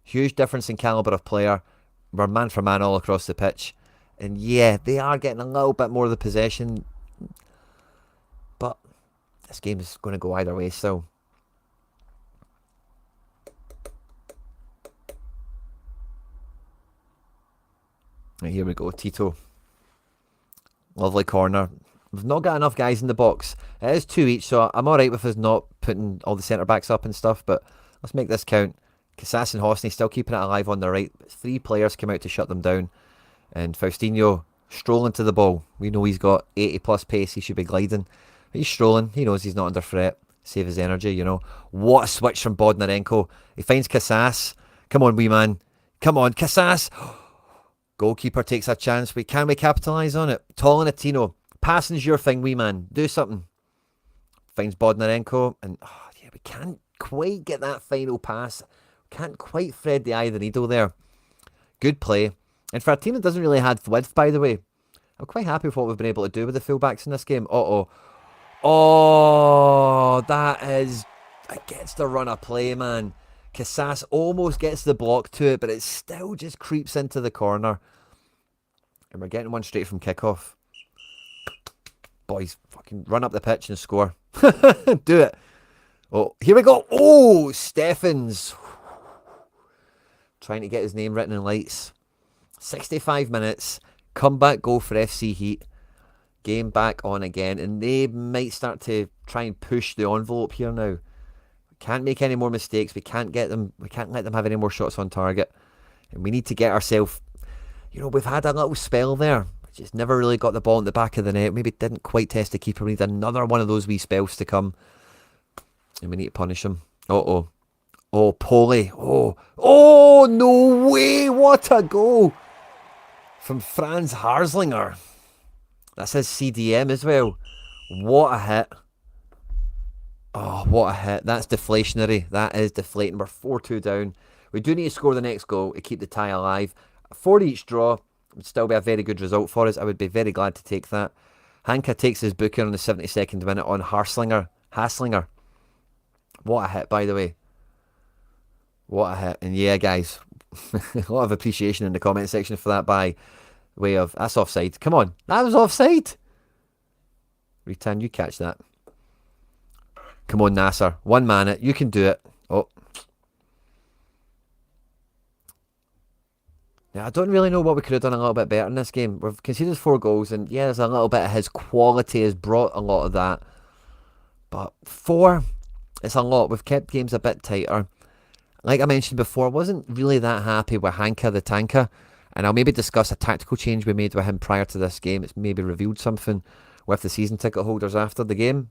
Speaker 1: huge difference in calibre of player. We're man for man all across the pitch. And yeah, they are getting a little bit more of the possession. But this game is going to go either way still. Right, here we go, Tito. Lovely corner. We've not got enough guys in the box. It is 2 each, so I'm alright with us not putting all the centre-backs up and stuff, but let's make this count. Casas and Hosney still keeping it alive on the right. 3 players come out to shut them down. And Faustino strolling to the ball. We know he's got 80 plus pace. He should be gliding. But he's strolling. He knows he's not under threat. Save his energy, you know. What a switch from Bodnarenko. He finds Casas. Come on, wee man. Come on, Casas. Goalkeeper takes a chance. Can we capitalise on it? Tolentino. Passing's your thing, wee man. Do something. Finds Bodnarenko. And yeah, we can't quite get that final pass. Can't quite thread the eye of the needle there. Good play. And for a team that doesn't really have width, by the way, I'm quite happy with what we've been able to do with the fullbacks in this game. Uh-oh. Oh, that is against the run of play, man. Casas almost gets the block to it, but it still just creeps into the corner. And we're getting one straight from kickoff. Boys, fucking run up the pitch and score. Do it. Oh, here we go. Oh, Steffens. Trying to get his name written in lights. 65 minutes. Comeback goal for FC Heat. Game back on again. And they might start to try and push the envelope here now. We can't make any more mistakes. We can't let them have any more shots on target. And we need to get ourselves... You know, we've had a little spell there. Just never really got the ball in the back of the net. Maybe didn't quite test the keeper. We need another one of those wee spells to come. And we need to punish him. Uh-oh. Oh, Poli. Oh, no way. What a goal. From Franz Harslinger. That's his CDM as well. What a hit. Oh, what a hit. That's deflationary. That is deflating. We're 4-2 down. We do need to score the next goal to keep the tie alive. 4 each draw would still be a very good result for us. I would be very glad to take that. Hanka takes his booking on the 72nd minute on Hasslinger. What a hit, by the way. What a hit. And yeah, guys, a lot of appreciation in the comment section for that by way of... That's offside. Come on. That was offside. Retan, you catch that. Come on, Nasser. One man. You can do it. Oh. Yeah, I don't really know what we could have done a little bit better in this game. We've conceded 4 goals, and yeah, there's a little bit of his quality has brought a lot of that. But 4, it's a lot. We've kept games a bit tighter. Like I mentioned before, I wasn't really that happy with Hanka the Tanker, and I'll maybe discuss a tactical change we made with him prior to this game. It's maybe revealed something with the season ticket holders after the game.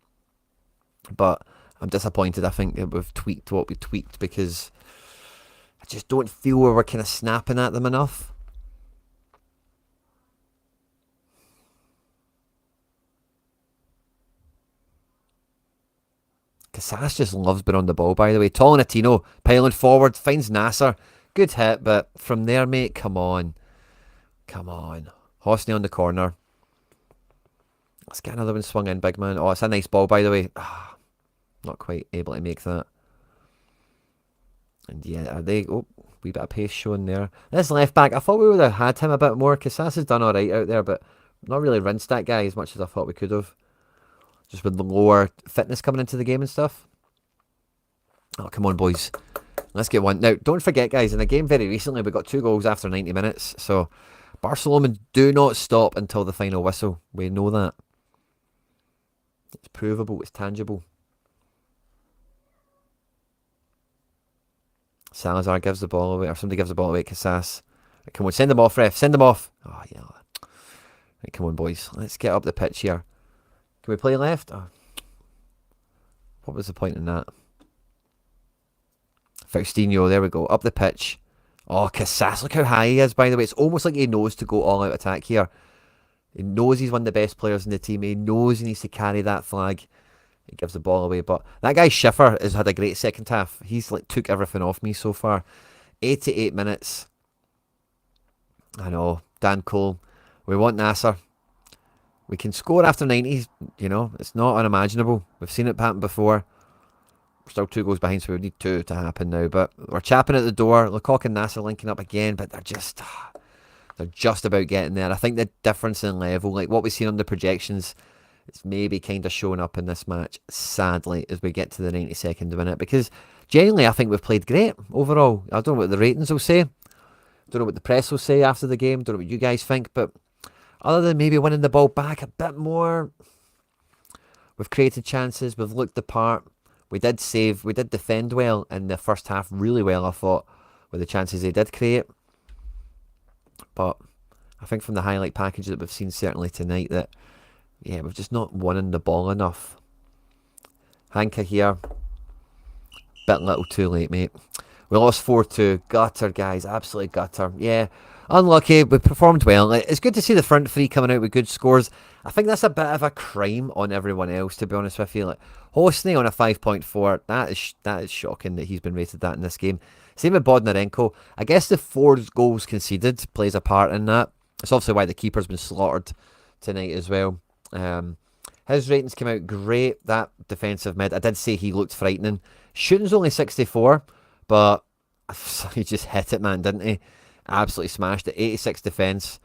Speaker 1: But I'm disappointed. I think that we've tweaked what we tweaked because I just don't feel we're kind of snapping at them enough. Casas just loves being on the ball, by the way. Tolentino piling forward, finds Nasser. Good hit, but from there, mate, come on. Come on. Hosney on the corner. Let's get another one swung in, big man. Oh, it's a nice ball, by the way. Not quite able to make that. And yeah, are they... Oh, wee bit of pace showing there. This left back, I thought we would have had him a bit more. Casas has done alright out there, but not really rinsed that guy as much as I thought we could have. Just with the lower fitness coming into the game and stuff. Oh, come on, boys. Let's get one. Now, don't forget, guys, in the game very recently, we got 2 goals after 90 minutes. So, Barcelona do not stop until the final whistle. We know that. It's provable. It's tangible. Salazar gives the ball away, or somebody gives the ball away. Casas. Right, come on, send them off, ref. Send them off. Oh, yeah. Right, come on, boys. Let's get up the pitch here. Can we play left? Oh. What was the point in that? Faustino, there we go. Up the pitch. Oh, Casas, look how high he is, by the way. It's almost like he knows to go all-out attack here. He knows he's one of the best players in the team. He knows he needs to carry that flag. He gives the ball away. But that guy Schiffer has had a great second half. He's like took everything off me so far. 88 minutes. I know, Dan Cole. We want Nasser. We can score after 90. You know, it's not unimaginable. We've seen it happen before. We're still 2 goals behind, so we need 2 to happen now. But we're chapping at the door. Lecoq and Nasser linking up again, but they're just about getting there. I think the difference in level, like what we've seen on the projections, it's maybe kind of showing up in this match, sadly, as we get to the 92nd minute. Because genuinely, I think we've played great overall. I don't know what the ratings will say. Don't know what the press will say after the game. Don't know what you guys think. But other than maybe winning the ball back a bit more, we've created chances. We've looked the part. We did save. We did defend well in the first half, really well, I thought, with the chances they did create. But I think from the highlight package that we've seen certainly tonight that, yeah, we've just not won the ball enough. Hanka here. Bit little too late, mate. We lost 4-2. Gutter, guys. Absolutely gutter. Yeah, unlucky. We performed well. It's good to see the front three coming out with good scores. I think that's a bit of a crime on everyone else, to be honest with you. Like, Hosny on a 5.4. That is shocking that he's been rated that in this game. Same with Bodnarenko. I guess the 4 goals conceded plays a part in that. It's obviously why the keeper's been slaughtered tonight as well. His ratings came out great. That defensive mid, I did say he looked frightening. Shooting's only 64, but he just hit it, man, didn't he? Absolutely smashed it. 86 defence.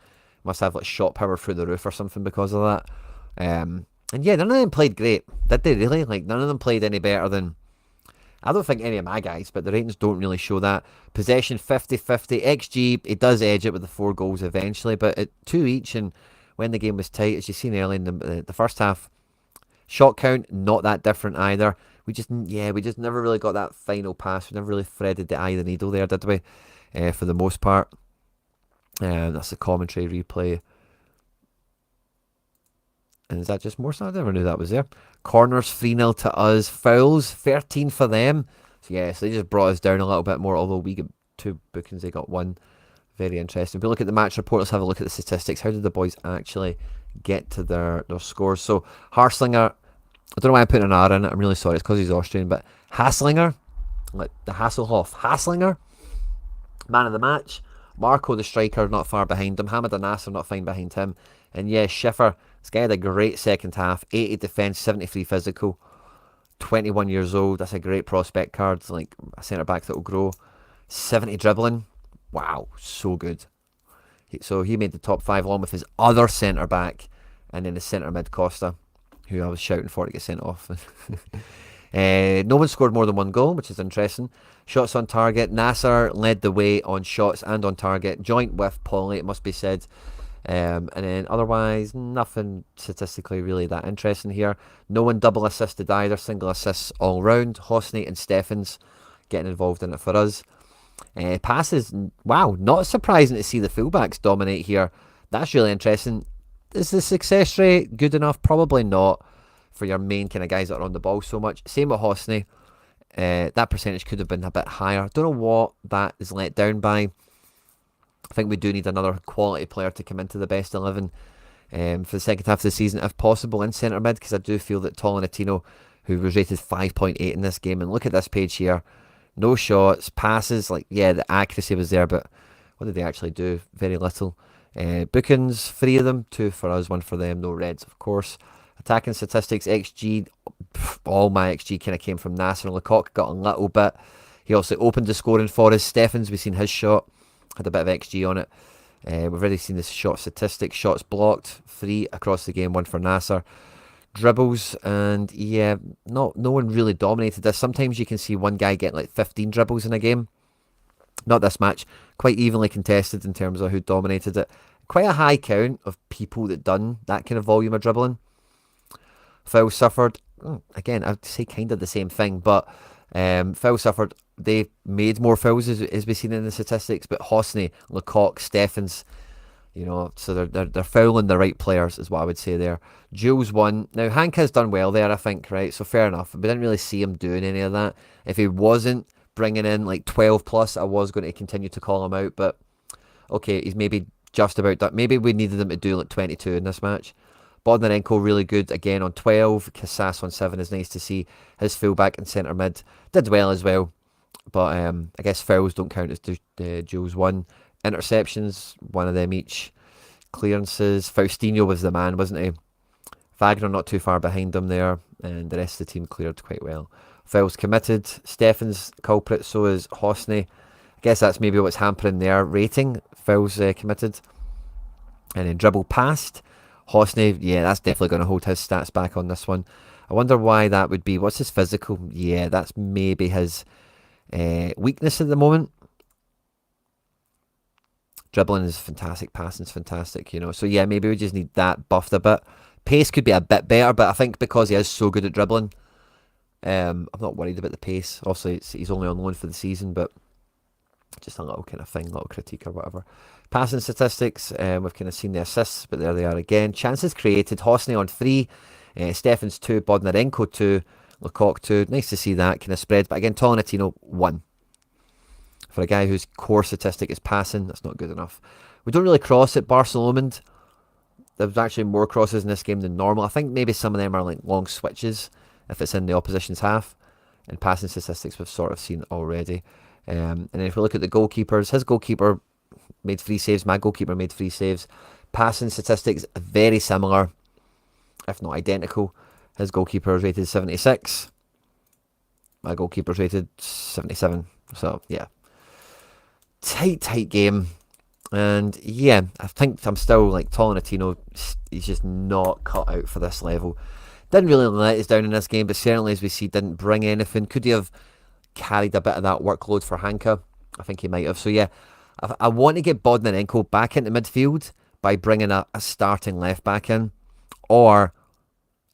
Speaker 1: Must have like shot power through the roof or something because of that. And yeah, none of them played great. Did they really? Like, none of them played any better than... I don't think any of my guys, but the ratings don't really show that. Possession 50-50. XG, he does edge it with the 4 goals eventually, but at 2 each, and when the game was tight, as you've seen early in the first half. Shot count, not that different either. We just never really got that final pass. We never really threaded the eye of the needle there, did we? For the most part. That's the commentary replay. And is that just more? I never knew that was there. Corners 3-0 to us. Fouls 13 for them. So they just brought us down a little bit more, although we got 2 bookings, they got 1. Very interesting. If we look at the match report, let's have a look at the statistics. How did the boys actually get to their scores? So Harslinger, I don't know why I'm putting an R in it. I'm really sorry. It's because he's Austrian. But Haslinger, like the Hasselhoff. Haslinger, man of the match. Marco, the striker, not far behind him. Hamid Nasser, not far behind him. And Schiffer, this guy had a great second half. 80 defence, 73 physical. 21 years old. That's a great prospect card. Like a centre-back that will grow. 70 dribbling. Wow, so good. So he made the top 5 along with his other centre-back. And then the centre-mid Costa, who I was shouting for to get sent off. No one scored more than 1 goal, which is interesting. Shots on target. Nasser led the way on shots and on target. Joint with Paulie, it must be said. And then otherwise, nothing statistically really that interesting here. No one double assisted either. Single assists all round. Hosny and Steffens getting involved in it for us. Passes, wow, not surprising to see the fullbacks dominate here. That's really interesting. Is the success rate good enough? Probably not for your main kind of guys that are on the ball so much. Same with Hosny. That percentage could have been a bit higher. Don't know what that is let down by. I think we do need another quality player to come into the best 11 for the second half of the season, if possible, in centre mid, because I do feel that Tolentino, who was rated 5.8 in this game, and look at this page here, no shots, passes, like, yeah, the accuracy was there, but what did they actually do? Very little. Bookings, 3 of them, 2 for us, 1 for them, no reds, of course. Attacking statistics, XG, all my XG kind of came from Nasser. Lecoq got a little bit. He also opened the scoring for us. Steffens, we've seen his shot, had a bit of XG on it. We've already seen the shot statistics. Shots blocked, 3 across the game, 1 for Nasser. Dribbles, and yeah, no one really dominated this. Sometimes you can see one guy get like 15 dribbles in a game. Not this match. Quite evenly contested in terms of who dominated it. Quite a high count of people that done that kind of volume of dribbling. Foul suffered. Again, I'd say kind of the same thing, but foul suffered. They made more fouls as we've seen in the statistics, but Hosny, Lecoq, Steffens, so they're fouling the right players is what I would say there. Jules won. Now Hank has done well there, I think, right? So fair enough. We didn't really see him doing any of that. If he wasn't bringing in like 12 plus, I was going to continue to call him out, but okay, he's maybe just about that. Maybe we needed him to do like 22 in this match. Bodnarenko really good again on 12. Casas on 7 is nice to see. His fullback and centre mid did well as well. But I guess fouls don't count as duels won. Interceptions, one of them each. Clearances. Faustino was the man, wasn't he? Wagner not too far behind him there. And the rest of the team cleared quite well. Fouls committed. Stefan's culprit, so is Hosney. I guess that's maybe what's hampering their rating. Fouls committed. And then dribble past. Hosney, yeah, that's definitely going to hold his stats back on this one. I wonder why that would be. What's his physical? Yeah, that's maybe his weakness at the moment. Dribbling is fantastic, passing is fantastic, you know. So yeah, maybe we just need that buffed a bit. Pace could be a bit better, but I think because he is so good at dribbling, I'm not worried about the pace. Obviously, he's only on loan for the season, but just a little kind of thing, little critique or whatever. Passing statistics, we've kind of seen the assists, but there they are again. Chances created, Hosney on 3, Stefan's 2, Bodnarenko 2, Lecoq 2. Nice to see that kind of spread. But again, Tolentino 1. For a guy whose core statistic is passing, that's not good enough. We don't really cross at Barcelona. There's actually more crosses in this game than normal. I think maybe some of them are like long switches if it's in the opposition's half. And passing statistics we've sort of seen already. And then if we look at the goalkeepers, his goalkeeper made 3 saves. My goalkeeper made 3 saves. Passing statistics very similar, if not identical. His goalkeeper is rated 76. My goalkeeper's rated 77. So yeah, tight game. And yeah, I think I'm still like Tolentino. He's just not cut out for this level. Didn't really let us down in this game, but certainly as we see, didn't bring anything. Could he have carried a bit of that workload for Hanka? I think he might have. So yeah, I want to get Bodnarenko back into midfield by bringing a starting left back in, or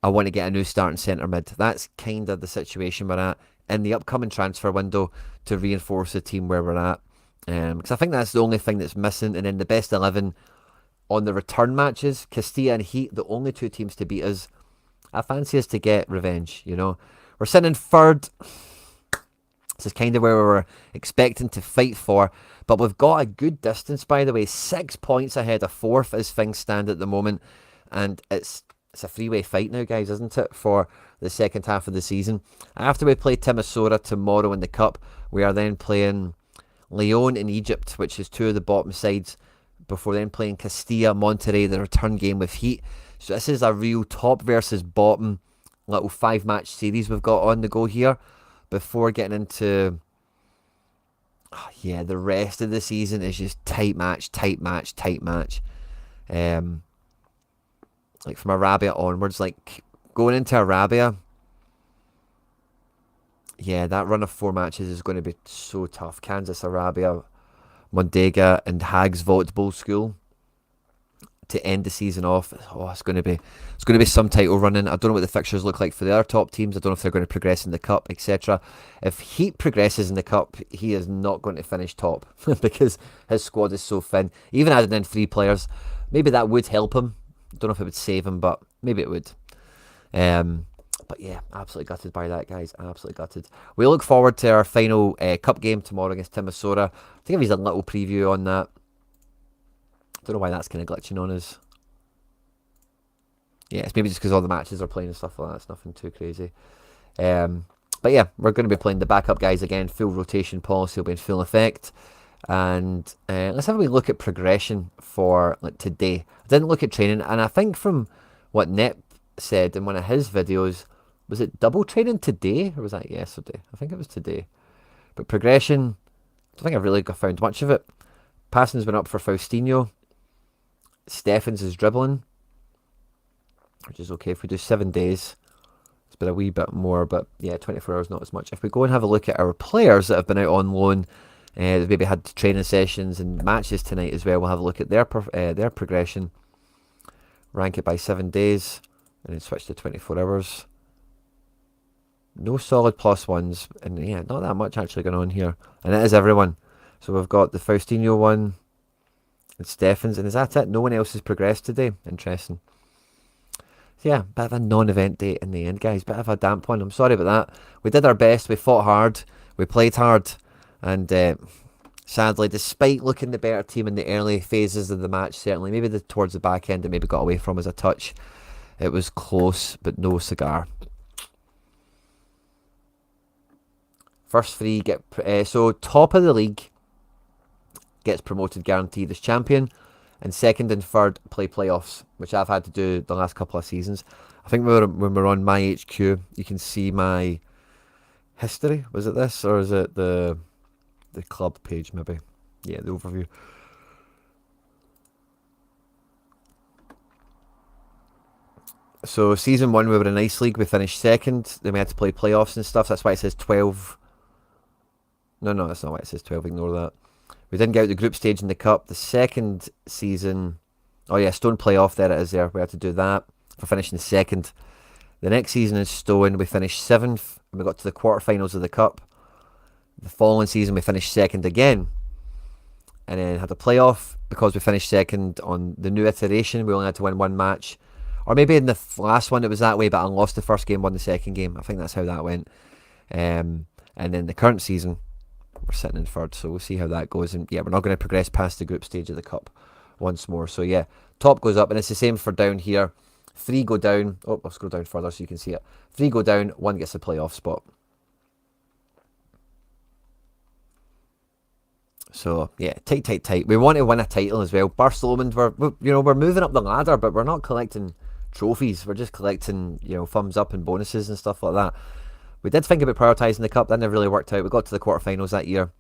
Speaker 1: I want to get a new starting centre mid. That's kind of the situation we're at in the upcoming transfer window to reinforce the team where we're at. Because I think that's the only thing that's missing. And then the best 11 on the return matches, Castilla and Heat, the only 2 teams to beat us. I fancy us to get revenge, you know. We're sitting in 3rd. This is kind of where we were expecting to fight for. But we've got a good distance, by the way. 6 points ahead of 4th as things stand at the moment. And it's a three-way fight now, guys, isn't it, for the second half of the season. After we play Timisoara tomorrow in the Cup, we are then playing Leon in Egypt, which is 2 of the bottom sides, before then playing Castilla, Monterrey, the return game with Heat. So this is a real top versus bottom little 5-match series we've got on the go here before getting into the rest of the season is just tight match. Like from Arabia onwards, like going into Arabia, yeah, that run of 4 matches is going to be so tough. Kansas, Arabia, Mondega, and Hags Volleyball School to end the season off. Oh, it's going to be some title running. I don't know what the fixtures look like for the other top teams. I don't know if they're going to progress in the Cup, etc. If Heat progresses in the Cup, he is not going to finish top because his squad is so thin. Even adding in 3 players, maybe that would help him. Don't know if it would save him, but maybe it would. But yeah, absolutely gutted by that, guys. Absolutely gutted. We look forward to our final Cup game tomorrow against Timisoara. I think I've used a little preview on that. Don't know why that's kind of glitching on us. Yeah, it's maybe just because all the matches are playing and stuff like that. It's nothing too crazy. But yeah, we're going to be playing the backup guys again. Full rotation policy will be in full effect. And let's have a wee look at progression for like today. I didn't look at training, and I think from what Nep said in one of his videos, was it double training today or was that yesterday? I think it was today. But progression, I don't think I've really found much of it. Passing's been up for Faustino. Stefan's is dribbling, which is okay. If we do 7 days, it's been a wee bit more, but yeah, 24 hours not as much. If we go and have a look at our players that have been out on loan, they've maybe had training sessions and matches tonight as well, we'll have a look at their progression, rank it by 7 days, and then switch to 24 hours. No solid +1s, and yeah, not that much actually going on here. And it is everyone. So we've got the Faustino one, and Stefan's, and is that it? No one else has progressed today. Interesting. So yeah, bit of a non-event day in the end, guys. Bit of a damp one. I'm sorry about that. We did our best. We fought hard. We played hard. And sadly, despite looking the better team in the early phases of the match, certainly, maybe towards the back end, it maybe got away from us a touch. It was close, but no cigar. First three get... so top of the league gets promoted guaranteed as champion. And second and third play playoffs, which I've had to do the last couple of seasons. I think when we're on my HQ, you can see my history. Was it this, or is it the club page maybe? Yeah, the overview. So season 1 we were in Ice League, we finished second. Then we had to play playoffs and stuff. That's why it says 12. No, that's not why it says 12. Ignore that. We didn't get out the group stage in the cup. The second season, oh yeah, Stone playoff, there it is there. We had to do that for finishing second. The next season in Stone, we finished 7th, and we got to the quarterfinals of the cup. The following season, we finished second again, and then had a playoff because we finished second on the new iteration. We only had to win one match, or maybe in the last one it was that way, but I lost the first game, won the second game. I think that's how that went. And then the current season, we're sitting in third, so we'll see how that goes. And yeah, we're not going to progress past the group stage of the cup once more. So yeah, top goes up, and it's the same for down here. 3 go down. Oh, I'll scroll down further so you can see it. 3 go down, 1 gets a playoff spot. So yeah, tight. We want to win a title as well. Barcelona, we're moving up the ladder, but we're not collecting trophies. We're just collecting, thumbs up and bonuses and stuff like that. We did think about prioritising the cup. That never really worked out. We got to the quarterfinals that year.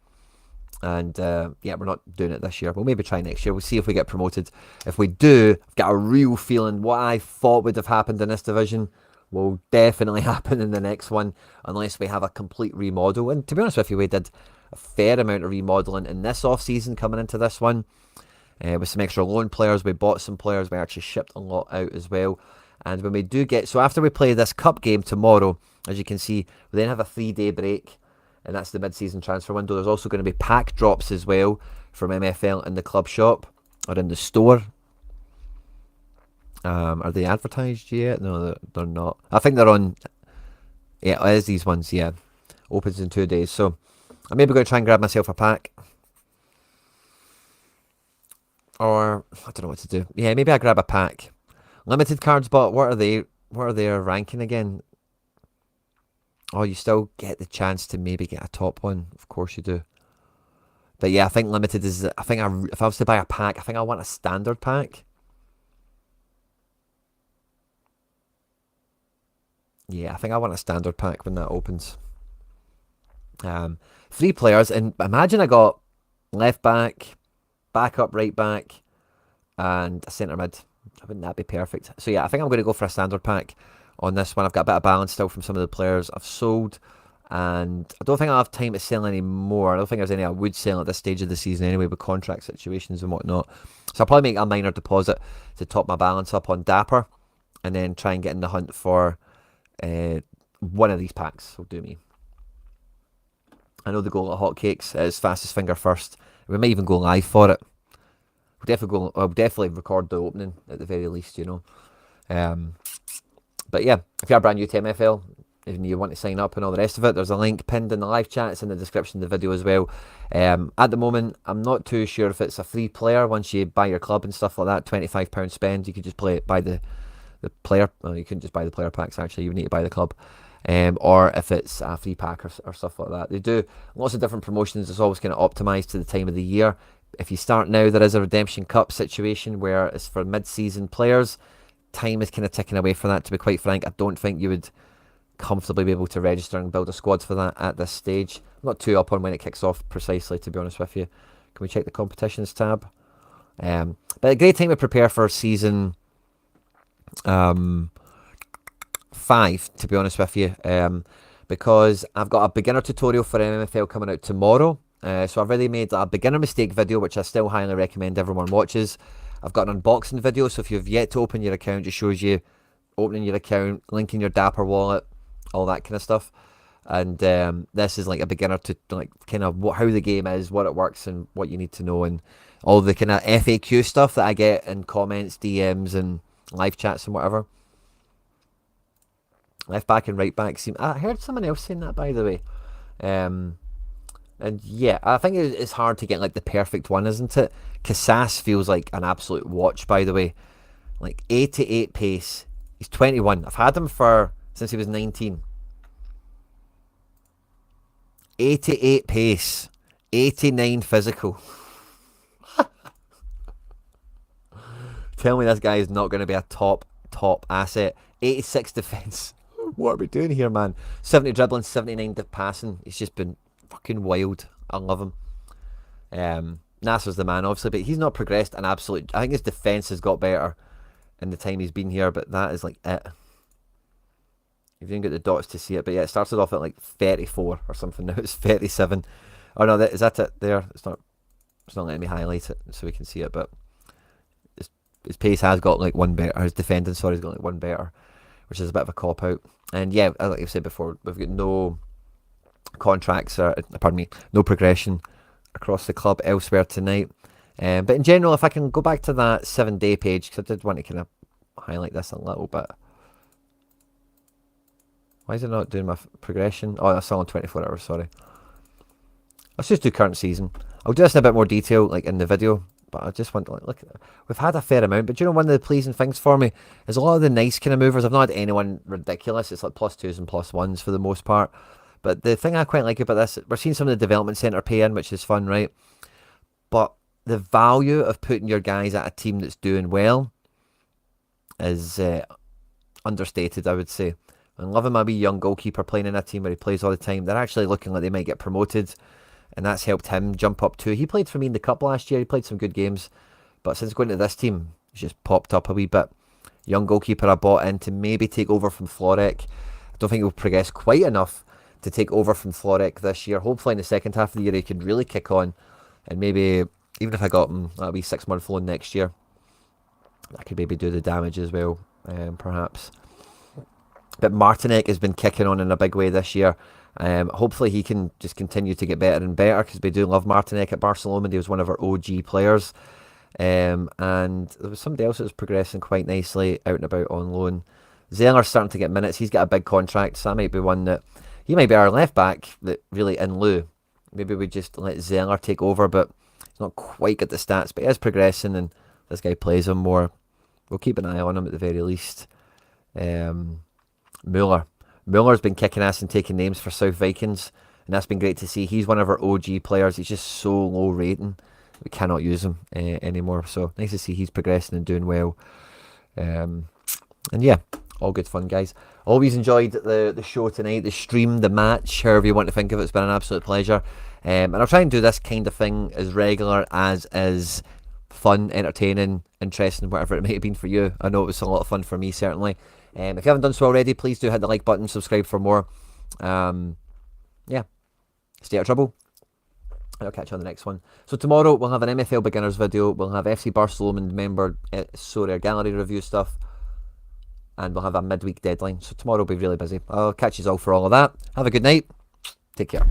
Speaker 1: And yeah, we're not doing it this year. We'll maybe try next year. We'll see if we get promoted. If we do, I've got a real feeling what I thought would have happened in this division will definitely happen in the next one, unless we have a complete remodel. And to be honest with you, we did a fair amount of remodelling in this off-season coming into this one. With some extra loan players, we bought some players. We actually shipped a lot out as well. And when we do get... So after we play this cup game tomorrow, as you can see, we then have a 3-day break, and that's the mid-season transfer window. There's also going to be pack drops as well from MFL in the club shop or in the store. Are they advertised yet? No, they're not. I think they're on... Yeah, it is these ones, yeah. Opens in 2 days. So I'm maybe going to try and grab myself a pack. Or, I don't know what to do. Yeah, maybe I grab a pack. Limited cards, but what are they? What are their ranking again? Oh, you still get the chance to maybe get a top one. Of course you do. But yeah, I think limited is... if I was to buy a pack, I think I want a standard pack. Yeah, I think I want a standard pack when that opens. 3 players, and imagine I got left back, backup right back, and a centre mid. Wouldn't that be perfect? So yeah, I think I'm going to go for a standard pack on this one. I've got a bit of balance still from some of the players I've sold, and I don't think I'll have time to sell any more. I don't think there's any I would sell at this stage of the season anyway, with contract situations and whatnot. So I'll probably make a minor deposit to top my balance up on Dapper, and then try and get in the hunt for one of these packs will do me. I know they go like hotcakes as fast as finger first. We might even go live for it. We'll definitely record the opening at the very least, But yeah, if you are brand new to MFL and you want to sign up and all the rest of it, there's a link pinned in the live chat. It's in the description of the video as well. At the moment, I'm not too sure if it's a free player once you buy your club and stuff like that. £25 spend. You could just buy the player. Well, you couldn't just buy the player packs, actually. You would need to buy the club. Or if it's a free pack or stuff like that. They do lots of different promotions. It's always kind of optimised to the time of the year. If you start now, there is a Redemption Cup situation where it's for mid-season players. Time is kind of ticking away for that, to be quite frank. I don't think you would comfortably be able to register and build a squad for that at this stage. I'm not too up on when it kicks off precisely, to be honest with you. Can we check the competitions tab? But a great time to prepare for season 5, to be honest with you, because I've got a beginner tutorial for MFL coming out tomorrow. So I've already made a beginner mistake video, which I still highly recommend everyone watches. I've got an unboxing video, so if you've yet to open your account, it shows you opening your account, linking your Dapper wallet, all that kind of stuff. And this is like a beginner to like kind of how the game is, what it works, and what you need to know, and all the kind of FAQ stuff that I get in comments, DMs, and live chats and whatever. Left back and right back seem... I heard someone else saying that, by the way. And yeah, I think it's hard to get like the perfect one, isn't it? Casas feels like an absolute watch, by the way. Like 88 pace, He's 21. I've had him since he was 19. 88 pace, 89 physical. Tell me this guy is not going to be a top asset. 86 defense. What are we doing here, man? 70 dribbling, 79 passing. He's just been fucking wild. I love him. Nasser's the man, obviously, but he's not progressed an absolute. I think his defense has got better in the time he's been here, but that is like it. If you didn't get the dots to see it, but yeah, it started off at like 34 or something. Now it's 37. Oh no, is that it there? It's not letting me highlight it so we can see it, but his pace has got like one better. His defending, sorry, has got like one better, which is a bit of a cop out. And yeah, like I said before, we've got no contracts, no progression across the club elsewhere tonight. But in general, if I can go back to that 7-day page, because I did want to kind of highlight this a little bit. Why is it not doing my progression? Oh, that's all in 24 hours, sorry. Let's just do current season. I'll do this in a bit more detail, like in the video, but I just want to look. We've had a fair amount, but do you know one of the pleasing things for me is a lot of the nice kind of movers. I've not had anyone ridiculous. It's like +2s and +1s for the most part. But the thing I quite like about this, we're seeing some of the development centre pay in, which is fun, right? But the value of putting your guys at a team that's doing well is understated, I would say. And loving my wee young goalkeeper playing in a team where he plays all the time, they're actually looking like they might get promoted, and that's helped him jump up too. He played for me in the cup last year. He played some good games, but since going to this team, he's just popped up a wee bit. Young goalkeeper I bought in to maybe take over from Florek. I don't think he'll progress quite enough to take over from Florek this year. Hopefully in the second half of the year he can really kick on, and maybe even if I got him that'll be 6-month loan next year, I could maybe do the damage as well, perhaps. But Martinek has been kicking on in a big way this year. Hopefully he can just continue to get better and better, because we do love Martinek at Barcelona. He was one of our OG players. And there was somebody else that was progressing quite nicely out and about on loan. Zeller's starting to get minutes. He's got a big contract, so that might be one that he might be our left back that really in lieu. Maybe we just let Zeller take over, but he's not quite got the stats, but he is progressing, and this guy plays him more. We'll keep an eye on him at the very least. Muller's been kicking ass and taking names for South Vikings, and that's been great to see. He's one of our OG players. He's just so low rating. We cannot use him anymore, so nice to see he's progressing and doing well. And yeah, all good fun, guys. Always enjoyed the show tonight, the stream, the match, however you want to think of it. It's been an absolute pleasure. And I'll try and do this kind of thing as regular as is fun, entertaining, interesting, whatever it might have been for you. I know it was a lot of fun for me, certainly. If you haven't done so already, please do hit the like button, subscribe for more. Yeah, stay out of trouble. I'll catch you on the next one. So tomorrow we'll have an MFL beginners video. We'll have FC Barcelona member gallery review stuff, and we'll have a midweek deadline. So tomorrow will be really busy. I'll catch you all for all of that. Have a good night. Take care.